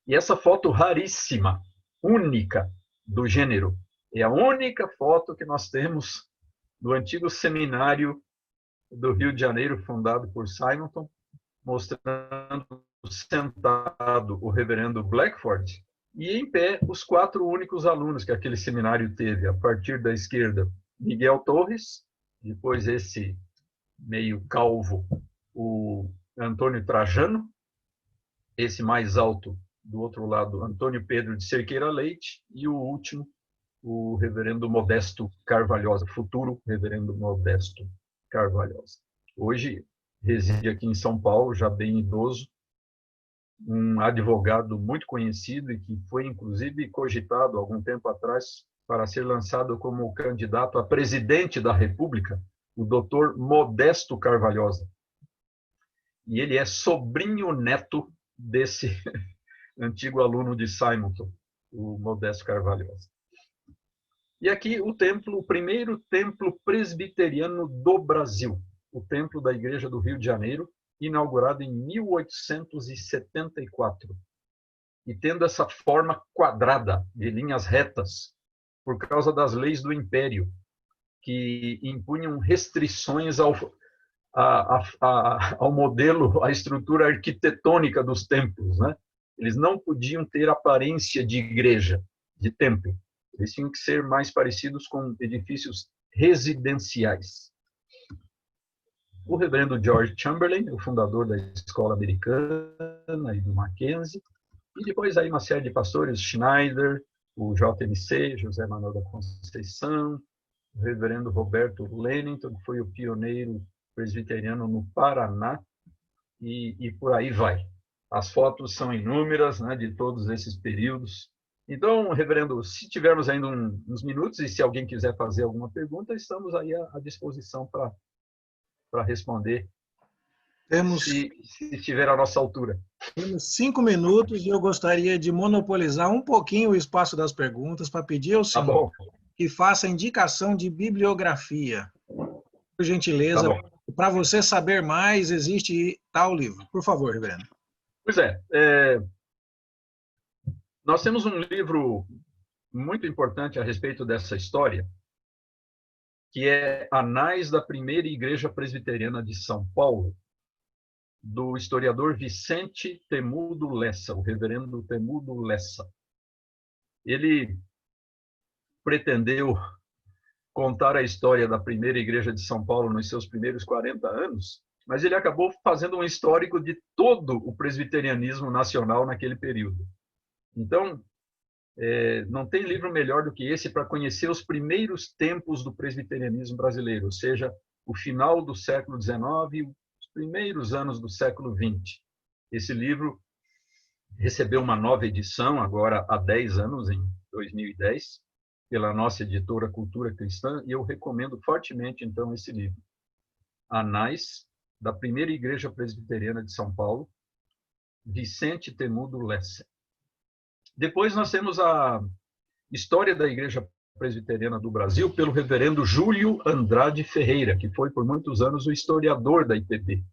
E essa foto raríssima, única do gênero, é a única foto que nós temos do antigo seminário do Rio de Janeiro, fundado por Simonton, mostrando sentado o reverendo Blackford e em pé os 4 únicos alunos que aquele seminário teve. A partir da esquerda, Miguel Torres, depois esse meio calvo, o Antônio Trajano, esse mais alto do outro lado, Antônio Pedro de Cerqueira Leite, e o último, o reverendo Modesto Carvalhosa, futuro reverendo Modesto Carvalhosa. Hoje reside aqui em São Paulo, já bem idoso, um advogado muito conhecido e que foi inclusive cogitado algum tempo atrás para ser lançado como candidato a presidente da República, o Dr. Modesto Carvalhosa. E ele é sobrinho neto desse antigo aluno de Simonton, o Modesto Carvalhosa. E aqui o templo, o primeiro templo presbiteriano do Brasil. o templo da Igreja do Rio de Janeiro, inaugurado em 1874, e tendo essa forma quadrada, de linhas retas, por causa das leis do Império, que impunham restrições ao modelo, à estrutura arquitetônica dos templos, né? Eles não podiam ter aparência de igreja, de templo. Eles tinham que ser mais parecidos com edifícios residenciais. O reverendo George Chamberlain, o fundador da escola americana e do Mackenzie, e depois aí uma série de pastores, Schneider, o JMC, José Manuel da Conceição, o reverendo Roberto Lennington, que foi o pioneiro presbiteriano no Paraná, e por aí vai. As fotos são inúmeras, né, de todos esses períodos. Então, reverendo, se tivermos ainda uns minutos, e se alguém quiser fazer alguma pergunta, estamos aí à disposição para responder, se estiver à nossa altura. Temos 5 minutos e eu gostaria de monopolizar um pouquinho o espaço das perguntas para pedir ao senhor que faça indicação de bibliografia. Por gentileza, para você saber mais, existe tal livro. Por favor, reverendo. Pois é. Nós temos um livro muito importante a respeito dessa história, que é Anais da Primeira Igreja Presbiteriana de São Paulo, do historiador Vicente Temudo Lessa, o reverendo Temudo Lessa. Ele pretendeu contar a história da primeira igreja de São Paulo nos seus primeiros 40 anos, mas ele acabou fazendo um histórico de todo o presbiterianismo nacional naquele período. Então, não tem livro melhor do que esse para conhecer os primeiros tempos do presbiterianismo brasileiro, ou seja, o final do século XIX e os primeiros anos do século XX. Esse livro recebeu uma nova edição, agora há 10 anos, em 2010, pela nossa editora Cultura Cristã, e eu recomendo fortemente, então, esse livro. Anais da Primeira Igreja Presbiteriana de São Paulo, Vicente Temudo Lessa. Depois nós temos a História da Igreja Presbiteriana do Brasil, pelo reverendo Júlio Andrade Ferreira, que foi por muitos anos o historiador da IPB.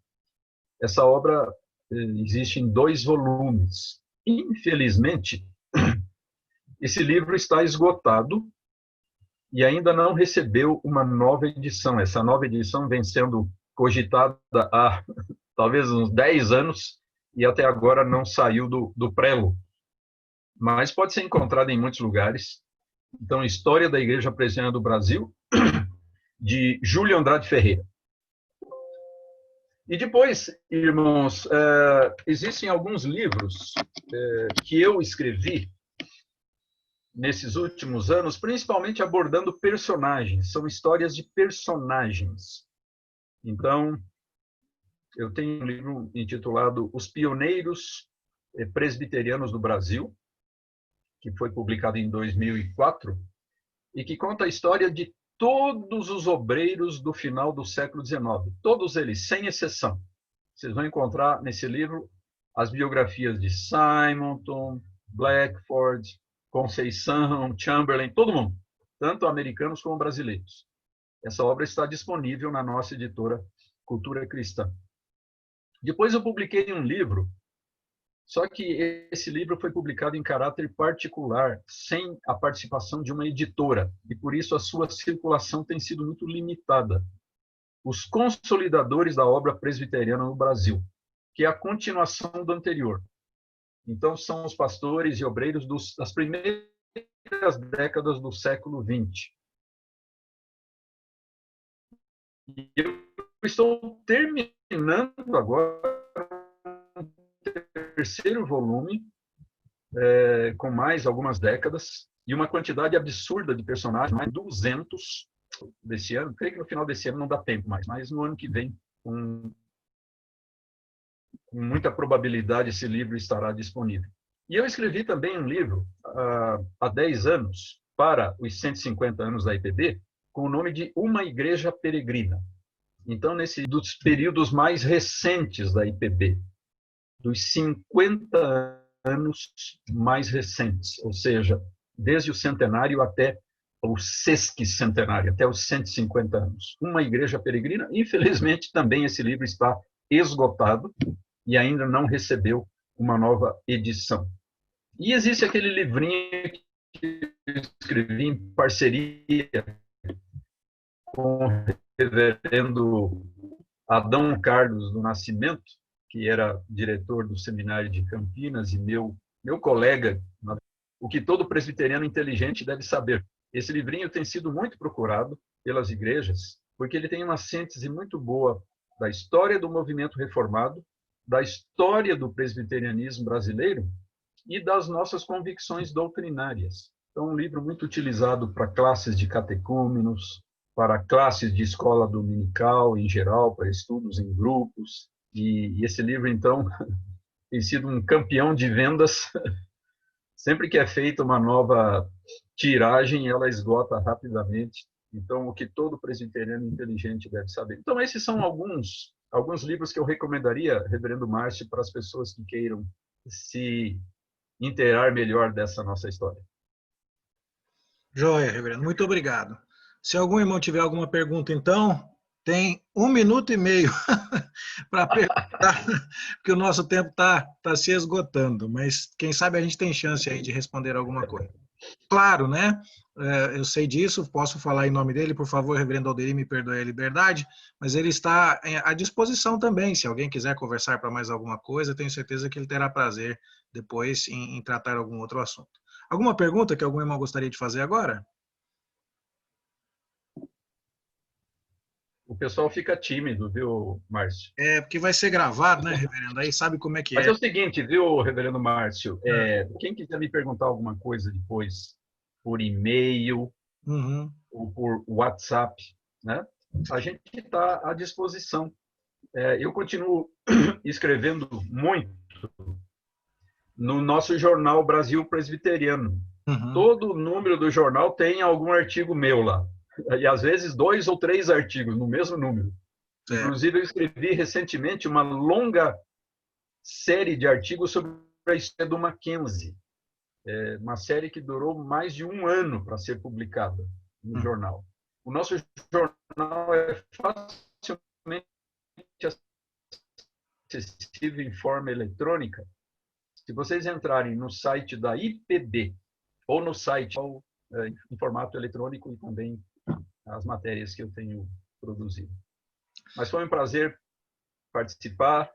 Essa obra existe em 2 volumes. Infelizmente, esse livro está esgotado e ainda não recebeu uma nova edição. Essa nova edição vem sendo cogitada há talvez uns 10 anos e até agora não saiu do prelo. Mas pode ser encontrada em muitos lugares. Então, História da Igreja Presbiteriana do Brasil, de Júlio Andrade Ferreira. E depois, irmãos, existem alguns livros que eu escrevi nesses últimos anos, principalmente abordando personagens, são histórias de personagens. Então, eu tenho um livro intitulado Os Pioneiros Presbiterianos do Brasil, que foi publicado em 2004, e que conta a história de todos os obreiros do final do século XIX, todos eles, sem exceção. Vocês vão encontrar nesse livro as biografias de Simonton, Blackford, Conceição, Chamberlain, todo mundo, tanto americanos como brasileiros. Essa obra está disponível na nossa editora Cultura Cristã. Depois eu publiquei um livro, só que esse livro foi publicado em caráter particular, sem a participação de uma editora, e por isso a sua circulação tem sido muito limitada. Os Consolidadores da Obra Presbiteriana no Brasil, que é a continuação do anterior. Então, são os pastores e obreiros das primeiras décadas do século XX. E eu estou terminando agora o 3º volume, com mais algumas décadas, e uma quantidade absurda de personagens, mais 200 desse ano. Creio que no final desse ano não dá tempo mais, mas no ano que vem, com muita probabilidade, esse livro estará disponível. E eu escrevi também um livro há 10 anos, para os 150 anos da IPB, com o nome de Uma Igreja Peregrina. Então, dos períodos mais recentes da IPB, dos 50 anos mais recentes, ou seja, desde o centenário até o sesquicentenário, até os 150 anos. Uma igreja peregrina. Infelizmente, também esse livro está esgotado e ainda não recebeu uma nova edição. E existe aquele livrinho que eu escrevi em parceria com o reverendo Adão Carlos do Nascimento, que era diretor do Seminário de Campinas e meu colega, o que todo presbiteriano inteligente deve saber. Esse livrinho tem sido muito procurado pelas igrejas, porque ele tem uma síntese muito boa da história do movimento reformado, da história do presbiterianismo brasileiro e das nossas convicções doutrinárias. Então, um livro muito utilizado para classes de catecúmenos, para classes de escola dominical em geral, para estudos em grupos. E esse livro, então, tem sido um campeão de vendas. Sempre que é feita uma nova tiragem, ela esgota rapidamente. Então, o que todo presbiteriano inteligente deve saber. Então, esses são alguns livros que eu recomendaria, reverendo Márcio, para as pessoas que queiram se inteirar melhor dessa nossa história. Joia, reverendo. Muito obrigado. Se algum irmão tiver alguma pergunta, então, tem 1 minuto e meio para perguntar, porque o nosso tempo está se esgotando, mas quem sabe a gente tem chance aí de responder alguma coisa. Claro, né? Eu sei disso, posso falar em nome dele, por favor, reverendo Alderir, me perdoe a liberdade, mas ele está à disposição também, se alguém quiser conversar para mais alguma coisa, tenho certeza que ele terá prazer depois em tratar algum outro assunto. Alguma pergunta que algum irmão gostaria de fazer agora? O pessoal fica tímido, viu, Márcio? Porque vai ser gravado, né, reverendo? Aí sabe como é que Mas é. é o seguinte, viu, reverendo Márcio? Quem quiser me perguntar alguma coisa depois, por e-mail ou por WhatsApp, né? A gente está à disposição. Eu continuo escrevendo muito no nosso jornal Brasil Presbiteriano. Todo número do jornal tem algum artigo meu lá. E às vezes 2 ou 3 artigos no mesmo número. Inclusive, eu escrevi recentemente uma longa série de artigos sobre a história do Mackenzie. Uma série que durou mais de 1 ano para ser publicada no jornal. O nosso jornal é facilmente acessível em forma eletrônica. Se vocês entrarem no site da IPB ou no site em formato eletrônico e também as matérias que eu tenho produzido. Mas foi um prazer participar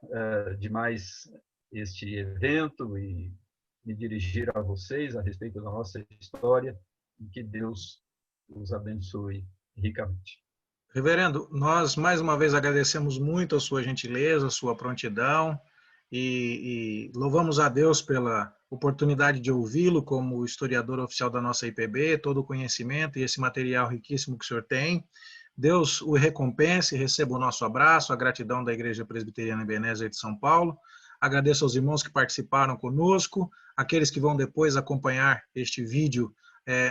de mais este evento e me dirigir a vocês a respeito da nossa história e que Deus os abençoe ricamente. Reverendo, nós mais uma vez agradecemos muito a sua gentileza, a sua prontidão e louvamos a Deus pela oportunidade de ouvi-lo como historiador oficial da nossa IPB, todo o conhecimento e esse material riquíssimo que o senhor tem. Deus o recompense, receba o nosso abraço, a gratidão da Igreja Presbiteriana Ebenezer de São Paulo. Agradeço aos irmãos que participaram conosco, aqueles que vão depois acompanhar este vídeo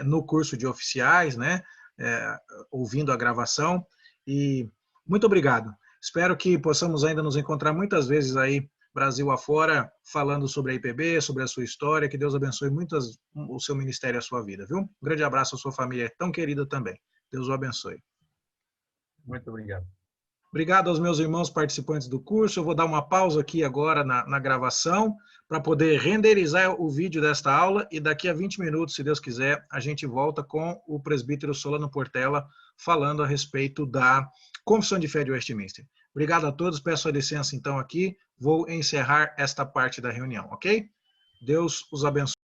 no curso de oficiais, né? Ouvindo a gravação. E muito obrigado. Espero que possamos ainda nos encontrar muitas vezes aí, Brasil afora, falando sobre a IPB, sobre a sua história. Que Deus abençoe muito o seu ministério e a sua vida, viu? Um grande abraço à sua família tão querida também. Deus o abençoe. Muito obrigado. Obrigado aos meus irmãos participantes do curso. Eu vou dar uma pausa aqui agora na gravação para poder renderizar o vídeo desta aula e daqui a 20 minutos, se Deus quiser, a gente volta com o presbítero Solano Portela falando a respeito da Confissão de Fé de Westminster. Obrigado a todos. Peço a licença então aqui. Vou encerrar esta parte da reunião, ok? Deus os abençoe.